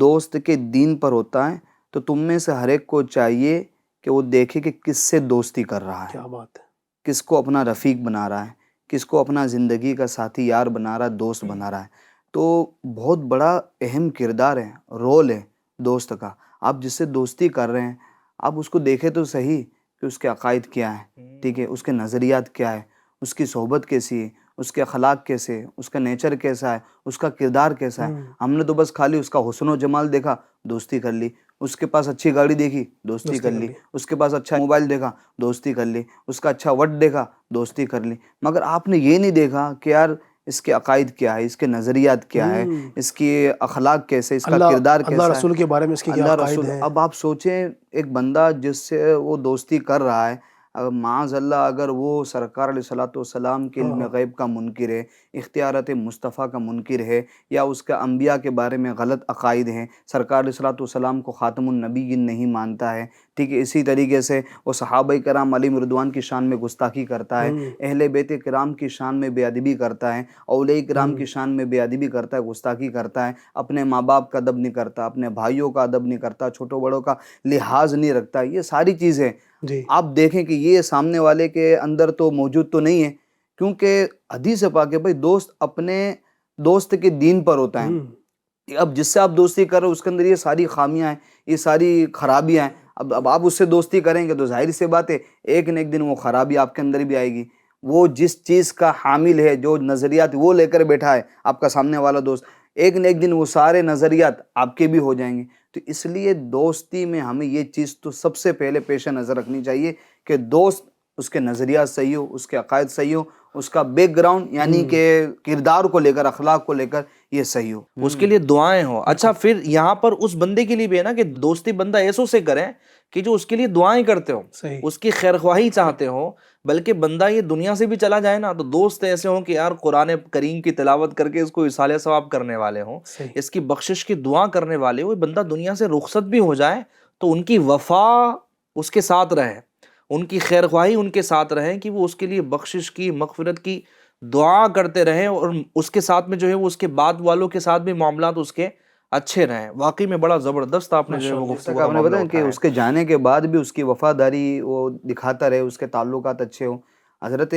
دوست کے دین پر ہوتا ہے. تو تم میں سے ہر ایک کو چاہیے کہ وہ دیکھے کہ کس سے دوستی کر رہا ہے, کیا بات ہے, کس کو اپنا رفیق بنا رہا ہے, کس کو اپنا زندگی کا ساتھی یار بنا رہا ہے, دوست بنا رہا ہے. تو بہت بڑا اہم کردار ہے, رول ہے دوست کا. آپ جس سے دوستی کر رہے ہیں آپ اس کو دیکھیں تو صحیح کہ اس کے عقائد کیا ہے, ٹھیک ہے, اس کے نظریات کیا ہے, اس کی صحبت کیسی ہے, اس کے اخلاق کیسے, اس کا نیچر کیسا ہے, اس کا کردار کیسا ہے. ہم نے تو بس خالی اس کا حسن و جمال دیکھا, دوستی کر لی, اس کے پاس اچھی گاڑی دیکھی, دوستی کر لی, اس کے پاس اچھا موبائل دیکھا, دوستی کر لی, اس کا اچھا وٹ دیکھا, دوستی کر لی. مگر آپ نے یہ نہیں دیکھا کہ یار اس کے عقائد کیا ہے, اس کے نظریات کیا ہے, اس کی اخلاق کیسے, اس کا کردار کیسا ہے, اللہ رسول کے بارے میں اس کے کیا عقائد ہیں. اب آپ سوچیں ایک بندہ جس سے وہ دوستی کر رہا ہے, معاذ اللہ اگر وہ سرکار علیہ الصلوۃ والسلام کے علم غیب کا منکر ہے, اختیارات مصطفیٰ کا منکر ہے, یا اس کا انبیاء کے بارے میں غلط عقائد ہیں, سرکار علیہ الصلوۃ والسلام کو خاتم النبیین نہیں مانتا ہے, ٹھیک ہے, اسی طریقے سے وہ صحابہ کرام علیہم رضوان کی شان میں گستاخی کرتا ہے, اہل بیت کرام کی شان میں بے ادبی کرتا ہے, اولیاء کرام کی شان میں بے ادبی کرتا ہے, گستاخی کرتا ہے, اپنے ماں باپ کا ادب نہیں کرتا, اپنے بھائیوں کا ادب نہیں کرتا, چھوٹوں بڑوں کا لحاظ نہیں رکھتا. یہ ساری چیزیں آپ دیکھیں کہ یہ سامنے والے کے اندر تو موجود تو نہیں ہے, کیونکہ حدیث پاک ہے بھائی دوست اپنے دوست کے دین پر ہوتا ہے. اب جس سے آپ دوستی کر رہے ہو اس کے اندر یہ ساری خامیاں ہیں, یہ ساری خرابیاں ہیں. اب آپ اس سے دوستی کریں گے تو ظاہر سی بات ہے ایک نہ ایک دن وہ خرابی آپ کے اندر بھی آئے گی. وہ جس چیز کا حامل ہے, جو نظریات وہ لے کر بیٹھا ہے آپ کا سامنے والا دوست, ایک نہ ایک دن وہ سارے نظریات آپ کے بھی ہو جائیں گے. تو اس لیے دوستی میں ہمیں یہ چیز تو سب سے پہلے پیش نظر رکھنی چاہیے کہ دوست اس کے نظریات صحیح ہو, اس کے عقائد صحیح ہو, اس کا بیک گراؤنڈ یعنی کہ کردار کو لے کر، اخلاق کو لے کر یہ صحیح ہو، اس کے لیے دعائیں ہوں. اچھا پھر یہاں پر اس بندے کے لیے بھی ہے نا کہ دوستی بندہ ایسوں سے کریں کہ جو اس کے لیے دعائیں کرتے ہوں، صحیح. اس کی خیر خواہی چاہتے ہوں، بلکہ بندہ یہ دنیا سے بھی چلا جائے نا تو دوست ایسے ہوں کہ یار قرآن کریم کی تلاوت کر کے اس کو اصالہ ثواب کرنے والے ہوں، صحیح. اس کی بخشش کی دعا کرنے والے ہوں. بندہ دنیا سے رخصت بھی ہو جائے تو ان کی وفا اس کے ساتھ رہے، ان کی خیر خواہی ان کے ساتھ رہے، کہ وہ اس کے لیے بخشش کی، مغفرت کی دعا کرتے رہیں، اور اس کے ساتھ میں جو ہے وہ اس کے بعد والوں کے ساتھ بھی معاملات اس کے اچھے رہیں. واقعی میں بڑا زبردست آپ نے جو ہے وہ گفتگو کا آپ نے معاملہ بتایا کہ اٹھایا. اس کے جانے کے بعد بھی اس کی وفاداری وہ دکھاتا رہے، اس کے تعلقات اچھے ہوں. حضرت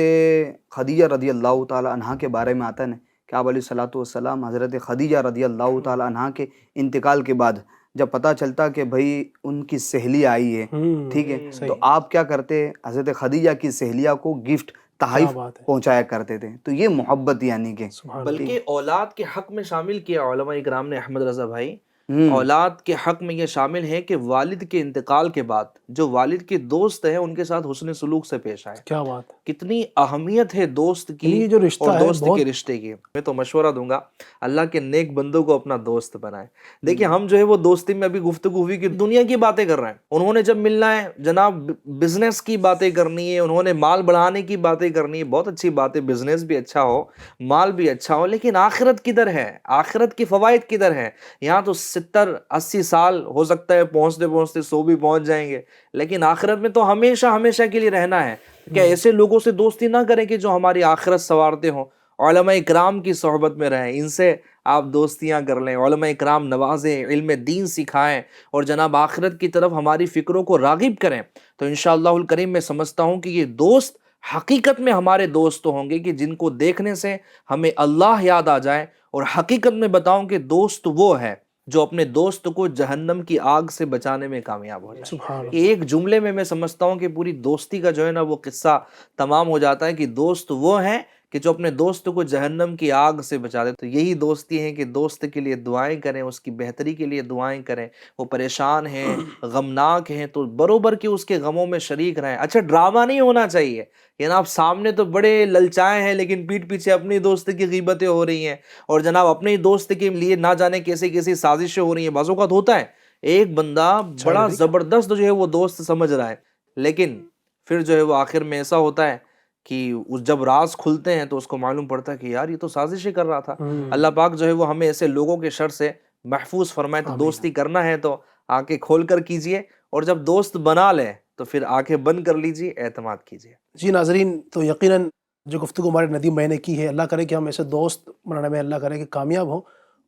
خدیجہ رضی اللہ تعالی عنہا کے بارے میں آتا ہے نا کہ آپ علیہ الصلوۃ والسلام حضرت خدیجہ رضی اللہ تعالی عنہا کے انتقال کے بعد جب پتہ چلتا کہ بھائی ان کی سہیلی آئی ہے، ٹھیک ہے، صحیح. تو آپ کیا کرتے؟ حضرت خدیجہ کی سہیلیہ کو گفٹ تحائف بات ہے. پہنچایا کرتے تھے. تو یہ محبت یعنی کہ سبحان بلکہ اولاد کے حق میں شامل کیا علماء اکرام نے احمد رضا بھائی. ہوں، اولاد کے حق میں یہ شامل ہے کہ والد کے انتقال کے بعد جو والد کے دوست ہیں ان کے ساتھ حسن سلوک سے پیش آئے. کیا بات ہے. کتنی اہمیت ہے دوست کی یہ جو رشتہ اور ہے دوست بہت کے رشتے کی. میں تو مشورہ دوں گا اللہ کے نیک بندوں کو اپنا دوست بنائے. دیکھیں ہم جو ہے وہ دوستی میں ابھی گفتگو ہوئی کہ دنیا کی باتیں کر رہے ہیں، انہوں نے جب ملنا ہے جناب بزنس کی باتیں کرنی ہے، انہوں نے مال بڑھانے کی باتیں کرنی ہے. بہت اچھی بات ہے، بزنس بھی اچھا ہو، مال بھی اچھا ہو، لیکن آخرت کدھر ہے؟ آخرت کی فوائد کدھر ہے؟ یہاں تو 70-80 سال ہو سکتا ہے، پہنچتے پہنچتے 100 بھی پہنچ جائیں گے، لیکن آخرت میں تو ہمیشہ ہمیشہ کے لیے رہنا ہے. کیا ایسے لوگوں سے دوستی نہ کریں کہ جو ہماری آخرت سنوارتے ہوں؟ علماء اکرام کی صحبت میں رہیں، ان سے آپ دوستیاں کر لیں، علماء اکرام نوازیں، علم دین سکھائیں، اور جناب آخرت کی طرف ہماری فکروں کو راغب کریں. تو انشاءاللہ الکریم میں سمجھتا ہوں کہ یہ دوست حقیقت میں ہمارے دوست ہوں گے کہ جن کو دیکھنے سے ہمیں اللہ یاد آ جائے. اور حقیقت میں بتاؤں کہ دوست وہ ہے جو اپنے دوست کو جہنم کی آگ سے بچانے میں کامیاب ہو جائے. سبحان کہ ایک جملے میں سمجھتا ہوں کہ پوری دوستی کا جو ہے نا وہ قصہ تمام ہو جاتا ہے کہ دوست وہ ہیں کہ جو اپنے دوست کو جہنم کی آگ سے بچا دے. تو یہی دوستی ہے کہ دوست کے لیے دعائیں کریں، اس کی بہتری کے لیے دعائیں کریں. وہ پریشان ہیں، غمناک ہیں تو بروبر کے اس کے غموں میں شریک رہیں. اچھا ڈرامہ نہیں ہونا چاہیے، یعنی آپ سامنے تو بڑے للچائے ہیں لیکن پیٹھ پیچھے اپنی دوست کی غیبتیں ہو رہی ہیں، اور جناب اپنے ہی دوست کے لیے نہ جانے کیسے کیسی سازشیں ہو رہی ہیں. بعض اوقات ہوتا ہے ایک بندہ بڑا زبردست جو ہے وہ دوست سمجھ رہا ہے، لیکن پھر جو ہے وہ آخر میں ایسا ہوتا ہے کہ جب راز کھلتے ہیں تو اس کو معلوم پڑتا ہے کہ یار یہ تو سازشیں کر رہا تھا. اللہ پاک جو ہے وہ ہمیں ایسے لوگوں کے شر سے محفوظ فرمائے. تو دوستی کرنا ہے تو آنکھیں کھول کر کیجئے، اور جب دوست بنا لیں تو پھر آنکھیں بند کر لیجئے، اعتماد کیجئے. جی ناظرین، تو یقیناً جو گفتگو ہمارے ندیم بھائی نے کی ہے، اللہ کرے کہ ہم ایسے دوست بنانے میں اللہ کرے کہ کامیاب ہوں.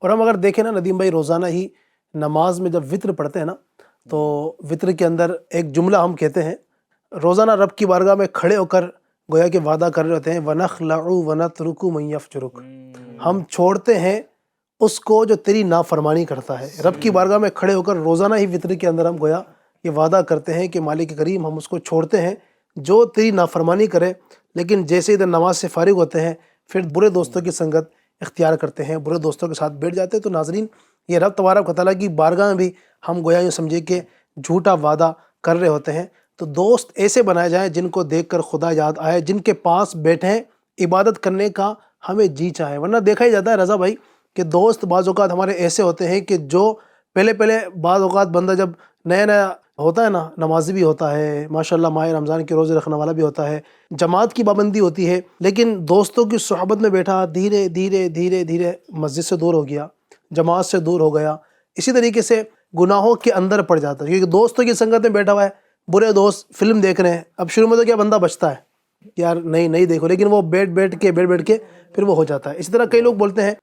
اور ہم اگر دیکھیں نا ندیم بھائی، روزانہ ہی نماز میں جب وطر پڑھتے ہیں نا تو وطر کے اندر ایک جملہ ہم کہتے ہیں، روزانہ رب کی بارگاہ میں کھڑے ہو کر گویا کہ وعدہ کر رہے ہوتے ہیں، وَنَخْلَعُ وَنَتْرُكُ مَن يَفْجُرُكَ، ہم چھوڑتے ہیں اس کو جو تیری نافرمانی کرتا ہے. رب کی بارگاہ میں کھڑے ہو کر روزانہ ہی وطر کے اندر ہم گویا یہ وعدہ کرتے ہیں کہ مالک کریم ہم اس کو چھوڑتے ہیں جو تیری نافرمانی کرے. لیکن جیسے ادھر نماز سے فارغ ہوتے ہیں پھر برے دوستوں کی سنگت اختیار کرتے ہیں، برے دوستوں کے ساتھ بیٹھ جاتے ہیں. تو ناظرین، یہ رب تبارک و تعالیٰ کی بارگاہ میں بھی ہم گویا یہ سمجھے کہ جھوٹا وعدہ کر رہے ہوتے ہیں. تو دوست ایسے بنائے جائیں جن کو دیکھ کر خدا یاد آئے، جن کے پاس بیٹھیں عبادت کرنے کا ہمیں جی چاہے. ورنہ دیکھا ہی جاتا ہے رضا بھائی کہ دوست بعض اوقات ہمارے ایسے ہوتے ہیں کہ جو پہلے بعض اوقات بندہ جب نیا ہوتا ہے نا، نمازی بھی ہوتا ہے ماشاءاللہ، ماہ رمضان کے روزے رکھنے والا بھی ہوتا ہے، جماعت کی پابندی ہوتی ہے، لیکن دوستوں کی صحبت میں بیٹھا دھیرے دھیرے مسجد سے دور ہو گیا، جماعت سے دور ہو گیا. اسی طریقے سے گناہوں کے اندر پڑ جاتا ہے، کیونکہ دوستوں کی سنگت میں بیٹھا ہوا ہے، برے دوست فلم دیکھ رہے ہیں. اب شروع میں تو کیا بندہ بچتا ہے یار نہیں دیکھو، لیکن وہ بیٹھ کے پھر وہ ہو جاتا ہے. اسی طرح کئی لوگ بولتے ہیں،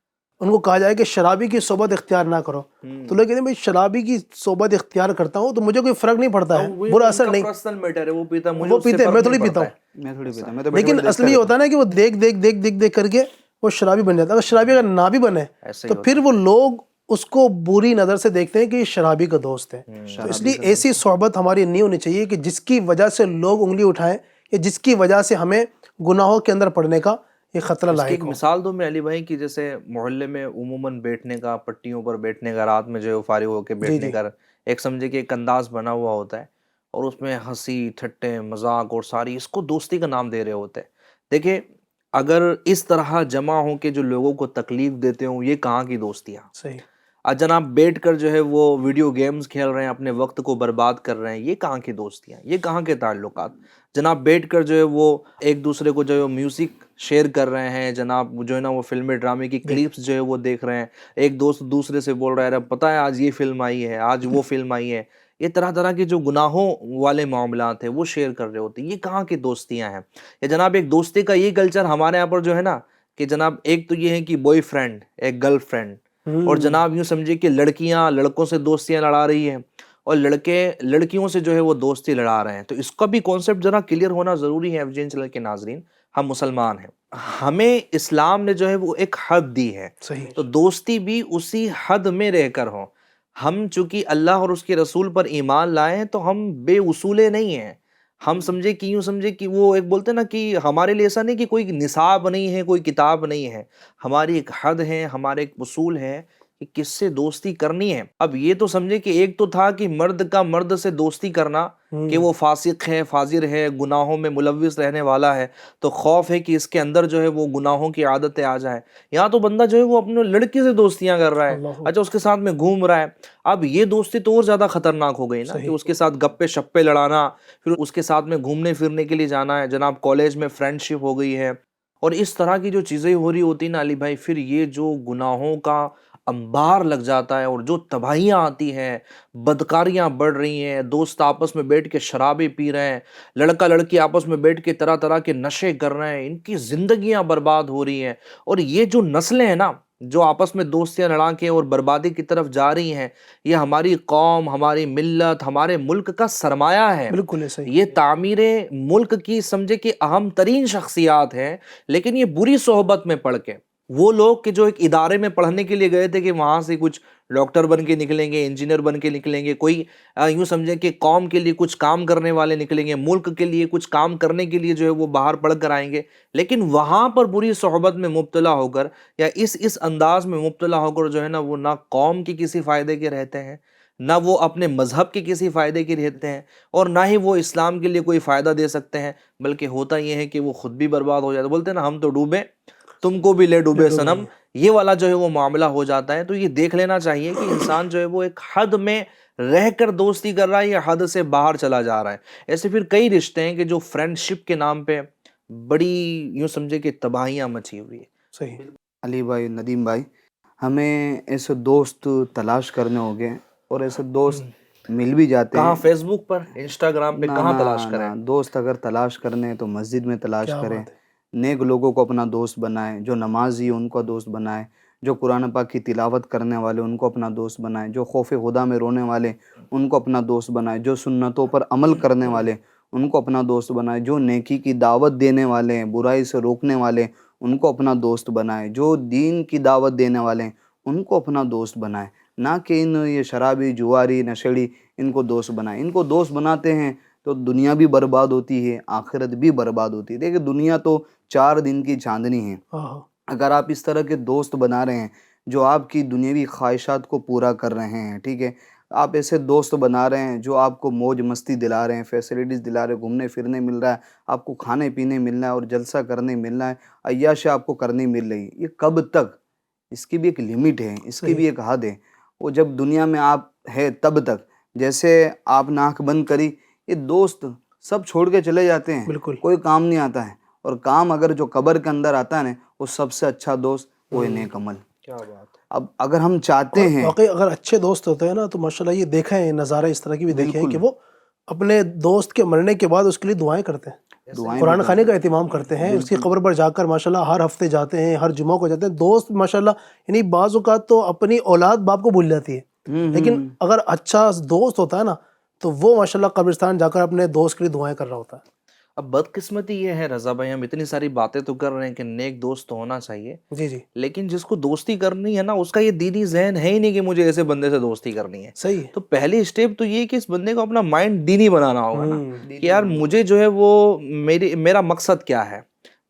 ان کو کہا جائے کہ شرابی کی صحبت اختیار نہ کرو، تو لوگ کہتے ہیں بھائی شرابی کی صحبت اختیار کرتا ہوں تو مجھے کوئی فرق نہیں پڑتا ہے، برا اثر نہیں، پرسنل میٹر ہے، وہ پیتا ہے، وہ پیتے ہیں، میں تھوڑی پیتا ہوں. میں تھوڑی پیتا ہوں، میں تو لیکن اصل یہ ہوتا ہے نا کہ وہ دیکھ کر کے وہ شرابی بن جاتا ہے. اگر شرابی اگر نہ بھی بنے تو پھر وہ لوگ اس کو بری نظر سے دیکھتے ہیں کہ یہ شرابی کا دوست ہے. تو اس لیے ایسی صحبت ہماری نہیں ہونی چاہیے کہ جس کی وجہ سے لوگ انگلی اٹھائیں یا جس کی وجہ سے ہمیں گناہوں کے اندر پڑنے کا یہ خطرہ لاحق ایک ہو. مثال دو میں علی بھائی کی، جیسے محلے میں عموماً بیٹھنے کا، پٹیوں پر بیٹھنے کا، رات میں جو ہے فارغ ہو کے بیٹھنے کا ایک سمجھے کہ ایک انداز بنا ہوا ہوتا ہے، اور اس میں ہنسی ٹھٹے مذاق اور ساری اس کو دوستی کا نام دے رہے ہوتے ہیں. دیکھیں اگر اس طرح جمع ہوں کہ جو لوگوں کو تکلیف دیتے ہوں، یہ کہاں کی دوستیاں؟ صحیح. آج جناب بیٹھ کر جو ہے وہ ویڈیو گیمز کھیل رہے ہیں، اپنے وقت کو برباد کر رہے ہیں، یہ کہاں کی دوستیاں، یہ کہاں کے تعلقات؟ جناب بیٹھ کر جو ہے وہ ایک دوسرے کو جو ہے میوزک شیئر کر رہے ہیں، جناب جو ہے نا وہ فلمیں ڈرامے کی کلپس جو ہے وہ دیکھ رہے ہیں، ایک دوست دوسرے سے بول رہا ہے پتہ ہے آج یہ فلم آئی ہے، آج وہ فلم آئی ہے، یہ طرح طرح کے جو گناہوں والے معاملات ہیں وہ شیئر کر رہے ہوتے ہیں، یہ کہاں کی دوستیاں ہیں؟ یا جناب ایک دوستی کا یہ کلچر ہمارے یہاں پر جو ہے نا کہ جناب ایک تو یہ ہے کہ بوائے فرینڈ، ایک گرل فرینڈ، اور جناب یوں سمجھے کہ لڑکیاں لڑکوں سے دوستیاں لڑا رہی ہیں اور لڑکے لڑکیوں سے جو ہے وہ دوستی لڑا رہے ہیں. تو اس کا بھی کانسیپٹ ذرا کلیئر ہونا ضروری ہے. FGN چینل کے ناظرین، ہم مسلمان ہیں، ہمیں اسلام نے جو ہے وہ ایک حد دی ہے، صحیح. تو دوستی بھی اسی حد میں رہ کر ہو. ہم چونکہ اللہ اور اس کے رسول پر ایمان لائے ہیں تو ہم بے اصولے نہیں ہیں. ہم سمجھے کہ یوں سمجھے کہ وہ ایک بولتے ہیں نا کہ ہمارے لیے ایسا نہیں کہ کوئی نصاب نہیں ہے، کوئی کتاب نہیں ہے، ہماری ایک حد ہے، ہمارے ایک اصول ہے کہ کس سے دوستی کرنی ہے. اب یہ تو سمجھے کہ ایک تو تھا کہ مرد کا مرد سے دوستی کرنا کہ وہ فاسق ہے، فاجر ہے، گناہوں میں ملوث رہنے والا ہے، تو خوف ہے کہ اس کے اندر جو ہے وہ گناہوں کی عادتیں آ جائیں. یہاں تو بندہ جو ہے وہ اپنے لڑکی سے دوستیاں کر رہا ہے، اچھا اس کے ساتھ میں گھوم رہا ہے. اب یہ دوستی تو اور زیادہ خطرناک ہو گئی نا کہ اس کے ساتھ گپے شپے لڑانا، پھر اس کے ساتھ میں گھومنے پھرنے کے لیے جانا ہے، جناب کالج میں فرینڈ شپ ہو گئی ہے، اور اس طرح کی جو چیزیں ہو رہی ہوتی نا علی بھائی، پھر یہ جو گناہوں کا انبار لگ جاتا ہے اور جو تباہیاں آتی ہیں، بدکاریاں بڑھ رہی ہیں، دوست آپس میں بیٹھ کے شرابیں پی رہے ہیں، لڑکا لڑکی آپس میں بیٹھ کے طرح طرح کے نشے کر رہے ہیں، ان کی زندگیاں برباد ہو رہی ہیں. اور یہ جو نسلیں ہیں نا جو آپس میں دوستیاں لڑا کے اور بربادی کی طرف جا رہی ہیں، یہ ہماری قوم، ہماری ملت، ہمارے ملک کا سرمایہ ہے. بالکل صحیح. یہ تعمیر ملک کی سمجھے کہ اہم ترین شخصیات ہیں، لیکن یہ بری صحبت میں پڑھ کے وہ لوگ کہ جو ایک ادارے میں پڑھنے کے لیے گئے تھے کہ وہاں سے کچھ ڈاکٹر بن کے نکلیں گے، انجینئر بن کے نکلیں گے، کوئی یوں سمجھیں کہ قوم کے لیے کچھ کام کرنے والے نکلیں گے، ملک کے لیے کچھ کام کرنے کے لیے جو ہے وہ باہر پڑھ کر آئیں گے، لیکن وہاں پر بری صحبت میں مبتلا ہو کر یا اس انداز میں مبتلا ہو کر جو ہے نا وہ نہ قوم کی کسی فائدے کے رہتے ہیں، نہ وہ اپنے مذہب کے کسی فائدے کے رہتے ہیں، اور نہ ہی وہ اسلام کے لیے کوئی فائدہ دے سکتے ہیں. بلکہ ہوتا یہ ہے کہ وہ خود بھی برباد ہو جاتے، بولتے ہیں نا ہم تو ڈوبے تم کو بھی لے ڈوبے صنم، یہ والا جو ہے وہ معاملہ ہو جاتا ہے. تو یہ دیکھ لینا چاہیے کہ انسان جو ہے وہ ایک حد میں رہ کر دوستی کر رہا ہے یا حد سے باہر چلا جا رہا ہے. ایسے پھر کئی رشتے ہیں کہ جو فرینڈ شپ کے نام پہ بڑی یوں سمجھے کہ تباہیاں مچی ہوئی ہے. صحیح. علی بھائی، ندیم بھائی، ہمیں ایسے دوست تلاش کرنے ہوں گے، اور ایسے دوست مل بھی جاتے کہاں؟ ہیں. فیس بک پر، انسٹاگرام پہ کہاں تلاش کریں؟ دوست اگر تلاش کرنے ہیں تو مسجد میں تلاش کریں. نیک لوگوں کو اپنا دوست بنائیں، جو نمازی ان کو دوست بنائیں، جو قرآن پاک کی تلاوت کرنے والے ان کو اپنا دوست بنائیں، جو خوف خدا میں رونے والے ان کو اپنا دوست بنائیں، جو سنتوں پر عمل کرنے والے ان کو اپنا دوست بنائیں، جو نیکی کی دعوت دینے والے ہیں، برائی سے روکنے والے ان کو اپنا دوست بنائیں، جو دین کی دعوت دینے والے ہیں ان کو اپنا دوست بنائیں. نہ کہ یہ شرابی، جواری، نشیڑی ان کو دوست بنائیں. ان کو دوست بناتے ہیں تو دنیا بھی برباد ہوتی ہے، آخرت بھی برباد ہوتی ہے. دیکھیں دنیا تو 4 دن کی چاندنی ہے. اگر آپ اس طرح کے دوست بنا رہے ہیں جو آپ کی دنیاوی خواہشات کو پورا کر رہے ہیں، ٹھیک ہے، آپ ایسے دوست بنا رہے ہیں جو آپ کو موج مستی دلا رہے ہیں، فیسلٹیز دلا رہے ہیں، گھومنے پھرنے مل رہا ہے، آپ کو کھانے پینے مل رہا ہے اور جلسہ کرنے مل رہا ہے، عیاشی آپ کو کرنے مل رہی ہے، یہ کب تک؟ اس کی بھی ایک لمٹ ہے، اس کی بھی ایک حد ہے. وہ جب دنیا میں آپ ہے تب تک. جیسے آپ ناک بند کری، یہ دوست سب چھوڑ کے چلے جاتے ہیں، بالکل کوئی کام نہیں آتا ہے. اور کام اگر جو قبر کے اندر آتا ہے نا، وہ سب سے اچھا دوست وہ ہے نیک عمل. کیا بات ہے. اب اگر ہم چاہتے ہیں واقعی اگر اچھے دوست ہوتے ہیں نا تو ماشاءاللہ یہ دیکھا ہے، نظارہ اس طرح کی بھی دیکھے ہیں کہ وہ اپنے دوست کے مرنے کے بعد اس کے لیے دعائیں کرتے ہیں، قرآن خانے کا اہتمام کرتے ہیں، اس کی قبر پر جا کر ماشاءاللہ ہر ہفتے جاتے ہیں، ہر جمعہ کو جاتے ہیں. دوست ماشاءاللہ یعنی بعض اوقات تو اپنی اولاد باپ کو بھول جاتی ہے، لیکن اگر اچھا دوست ہوتا ہے نا تو وہ ماشاءاللہ قبرستان جا کر اپنے دوست کے لیے دعائیں کر رہا ہوتا ہے. اب بدقسمتی یہ ہے رضا بھائی، ہم اتنی ساری باتیں تو کر رہے ہیں کہ نیک دوست تو ہونا چاہیے، جی جی لیکن جس کو دوستی کرنی ہے نا اس کا یہ دینی ذہن ہے ہی نہیں کہ مجھے ایسے بندے سے دوستی کرنی ہے. صحیح ہے. تو پہلی اسٹیپ تو یہ کہ اس بندے کو اپنا مائنڈ دینی بنانا ہوگا نا کہ یار مجھے جو ہے وہ میرا مقصد کیا ہے،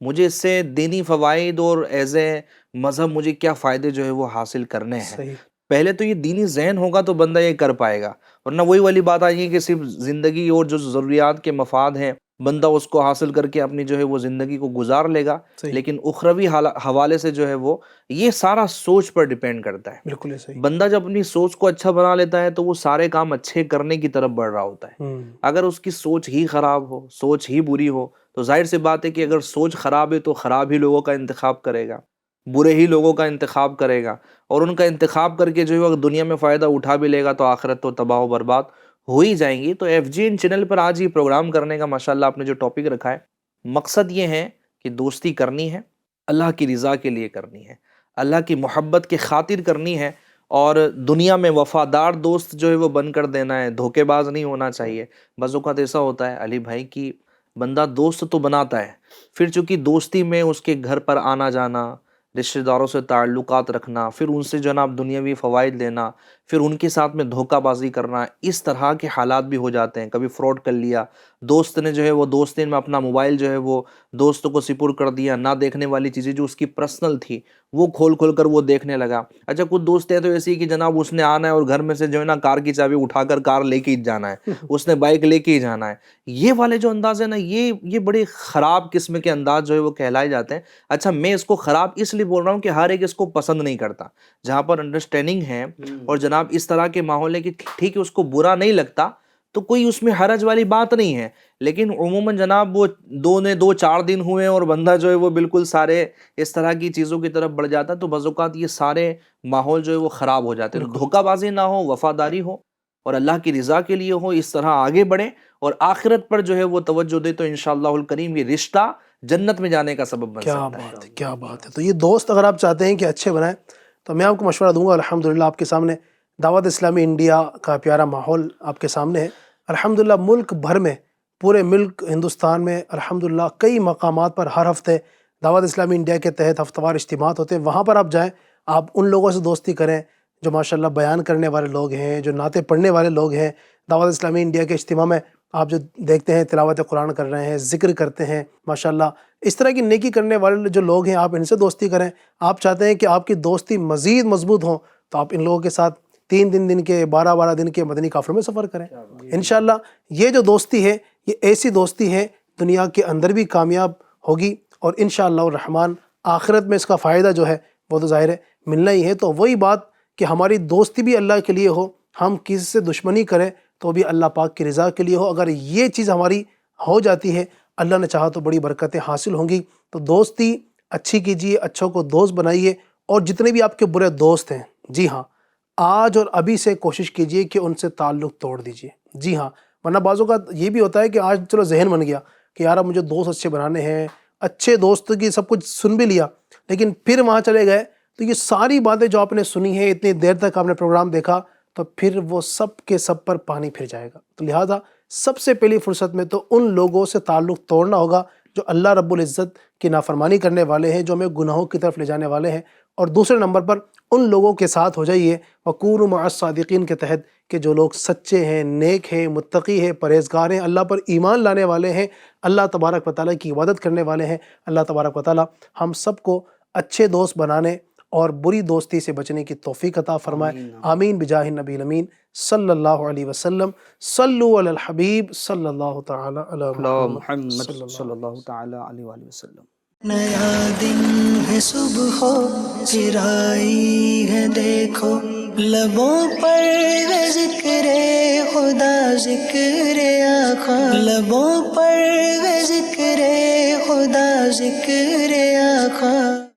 مجھے اس سے دینی فوائد اور ایز اے مذہب مجھے کیا فائدے جو ہے وہ حاصل کرنے ہیں. صحیح. پہلے تو یہ دینی ذہن ہوگا تو بندہ یہ کر پائے گا، ورنہ وہی والی بات آئی ہے کہ صرف زندگی اور جو ضروریات کے مفاد ہیں بندہ اس کو حاصل کر کے اپنی جو ہے وہ زندگی کو گزار لے گا، لیکن اخروی حوالے سے جو ہے وہ یہ سارا سوچ پر ڈیپینڈ کرتا ہے۔ بالکل صحیح۔ بندہ جب اپنی سوچ کو اچھا بنا لیتا ہے تو وہ سارے کام اچھے کرنے کی طرف بڑھ رہا ہوتا ہے۔ اگر اس کی سوچ ہی خراب ہو، سوچ ہی بری ہو، تو ظاہر سی بات ہے کہ اگر سوچ خراب ہے تو خراب ہی لوگوں کا انتخاب کرے گا، برے ہی لوگوں کا انتخاب کرے گا، اور ان کا انتخاب کر کے جو ہے اگر دنیا میں فائدہ اٹھا بھی لے گا تو آخرت تو تباہ و برباد ہو ہی جائیں گی۔ تو ایف جی این چینل پر آج یہ پروگرام کرنے کا ماشاءاللہ آپ نے جو ٹاپک رکھا ہے، مقصد یہ ہے کہ دوستی کرنی ہے، اللہ کی رضا کے لیے کرنی ہے، اللہ کی محبت کے خاطر کرنی ہے، اور دنیا میں وفادار دوست جو ہے وہ بن کر دینا ہے، دھوکے باز نہیں ہونا چاہیے۔ بعض اوقات ایسا ہوتا ہے علی بھائی کی بندہ دوست تو بناتا ہے، پھر چونکہ دوستی میں اس کے گھر پر آنا جانا، رشتہ داروں سے تعلقات رکھنا، پھر ان سے جناب دنیاوی فوائد لینا، پھر ان کے ساتھ میں دھوکہ بازی کرنا، اس طرح کے حالات بھی ہو جاتے ہیں۔ کبھی فراڈ کر لیا، دوست نے جو ہے وہ دوست دن میں اپنا موبائل جو ہے وہ دوست کو سپرد کر دیا، نہ دیکھنے والی چیزیں جو اس کی پرسنل تھی وہ کھول کر وہ دیکھنے لگا۔ اچھا کچھ دوست ہیں تو ایسی کہ جناب اس نے آنا ہے اور گھر میں سے جو ہے نا کار کی چابی اٹھا کر کار لے کے ہی جانا ہے، اس نے بائک لے کے ہی جانا ہے۔ یہ والے جو انداز ہے نا، یہ بڑے خراب قسم کے انداز جو ہے وہ کہلائے جاتے ہیں۔ اچھا میں اس کو خراب اس لیے بول رہا ہوں کہ ہر ایک اس کو پسند نہیں کرتا۔ جہاں پر انڈرسٹینڈنگ ہے اور جناب اس طرح کے ماحول ہے کہ ٹھیک ہے اس کو برا نہیں لگتا تو کوئی اس میں حرج والی بات نہیں ہے، لیکن عموماً جناب وہ دو چار دن ہوئے اور بندہ جو ہے وہ بالکل سارے اس طرح کی چیزوں کی طرف بڑھ جاتا ہے، تو بعض اوقات یہ سارے ماحول جو ہے وہ خراب ہو جاتے ہیں۔ دھوکہ بازی نہ ہو، وفاداری ہو اور اللہ کی رضا کے لیے ہو، اس طرح آگے بڑھیں اور آخرت پر جو ہے وہ توجہ دے، تو انشاءاللہ الکریم یہ رشتہ جنت میں جانے کا سبب بن کیا سکتا ہے۔ بات ہے، کیا بات ہے۔ تو یہ دوست اگر آپ چاہتے ہیں کہ اچھے بنائیں تو میں آپ کو مشورہ دوں گا۔ الحمدللہ آپ کے سامنے دعوت اسلامی انڈیا کا پیارا ماحول آپ کے سامنے ہے۔ الحمدللہ ملک بھر میں، پورے ملک ہندوستان میں الحمدللہ کئی مقامات پر ہر ہفتے دعوت اسلامی انڈیا کے تحت ہفتہ وار اجتماعات ہوتے ہیں۔ وہاں پر آپ جائیں، آپ ان لوگوں سے دوستی کریں جو ماشاءاللہ بیان کرنے والے لوگ ہیں، جو نعتیں پڑھنے والے لوگ ہیں۔ دعوت اسلامی انڈیا کے اجتماع میں آپ جو دیکھتے ہیں تلاوت قرآن کر رہے ہیں، ذکر کرتے ہیں، ماشاءاللہ اس طرح کی نیکی کرنے والے جو لوگ ہیں آپ ان سے دوستی کریں۔ آپ چاہتے ہیں کہ آپ کی دوستی مزید مضبوط ہو تو آپ ان لوگوں کے ساتھ 3 دن کے 12 دن کے مدنی قافلوں میں سفر کریں۔ انشاءاللہ یہ جو دوستی ہے یہ ایسی دوستی ہے دنیا کے اندر بھی کامیاب ہوگی، اور انشاءاللہ الرحمن آخرت میں اس کا فائدہ جو ہے وہ تو ظاہر ہے ملنا ہی ہے۔ تو وہی بات کہ ہماری دوستی بھی اللہ کے لیے ہو، ہم کسی سے دشمنی کریں تو بھی اللہ پاک کی رضا کے لیے ہو، اگر یہ چیز ہماری ہو جاتی ہے اللہ نے چاہا تو بڑی برکتیں حاصل ہوں گی۔ تو دوستی اچھی کیجیے، اچھوں کو دوست بنائیے، اور جتنے بھی آپ کے برے دوست ہیں، جی ہاں آج اور ابھی سے کوشش کیجیے کہ ان سے تعلق توڑ دیجیے۔ جی ہاں، ورنہ بعضوں کا یہ بھی ہوتا ہے کہ آج چلو ذہن بن گیا کہ یار اب مجھے دوست اچھے بنانے ہیں، اچھے دوست کی سب کچھ سن بھی لیا، لیکن پھر وہاں چلے گئے تو یہ ساری باتیں جو آپ نے سنی ہیں، اتنی دیر تک آپ نے پروگرام دیکھا، تو پھر وہ سب کے سب پر پانی پھر جائے گا۔ تو لہٰذا سب سے پہلی فرصت میں تو ان لوگوں سے تعلق توڑنا ہوگا جو اللہ رب العزت کی نافرمانی کرنے والے ہیں، جو ہمیں گناہوں کی طرف لے جانے والے ہیں، اور دوسرے نمبر پر ان لوگوں کے ساتھ ہو جائیے وَكُونُوا مَعَ الصَّادِقِينَ کے تحت، کہ جو لوگ سچے ہیں، نیک ہیں، متقی ہیں، پرہیزگار ہیں، اللہ پر ایمان لانے والے ہیں، اللہ تبارک و تعالیٰ کی عبادت کرنے والے ہیں۔ اللہ تبارک و تعالیٰ ہم سب کو اچھے دوست بنانے اور بری دوستی سے بچنے کی توفیق عطا فرمائے۔ آمین بجاہ النبی الامین صلی اللہ علیہ وسلم۔ صلو علی الحبیب صلی اللہ تعالی علی محمد صلی اللہ تعالی علیہ وآلہ وسلم۔ نیا دن ہے، صبح پھر آئی ہے، دیکھو لبوں پر ہے ذکر خدا، ذکر آقا، لبوں پر ہے ذکر خدا، ذکر آقا۔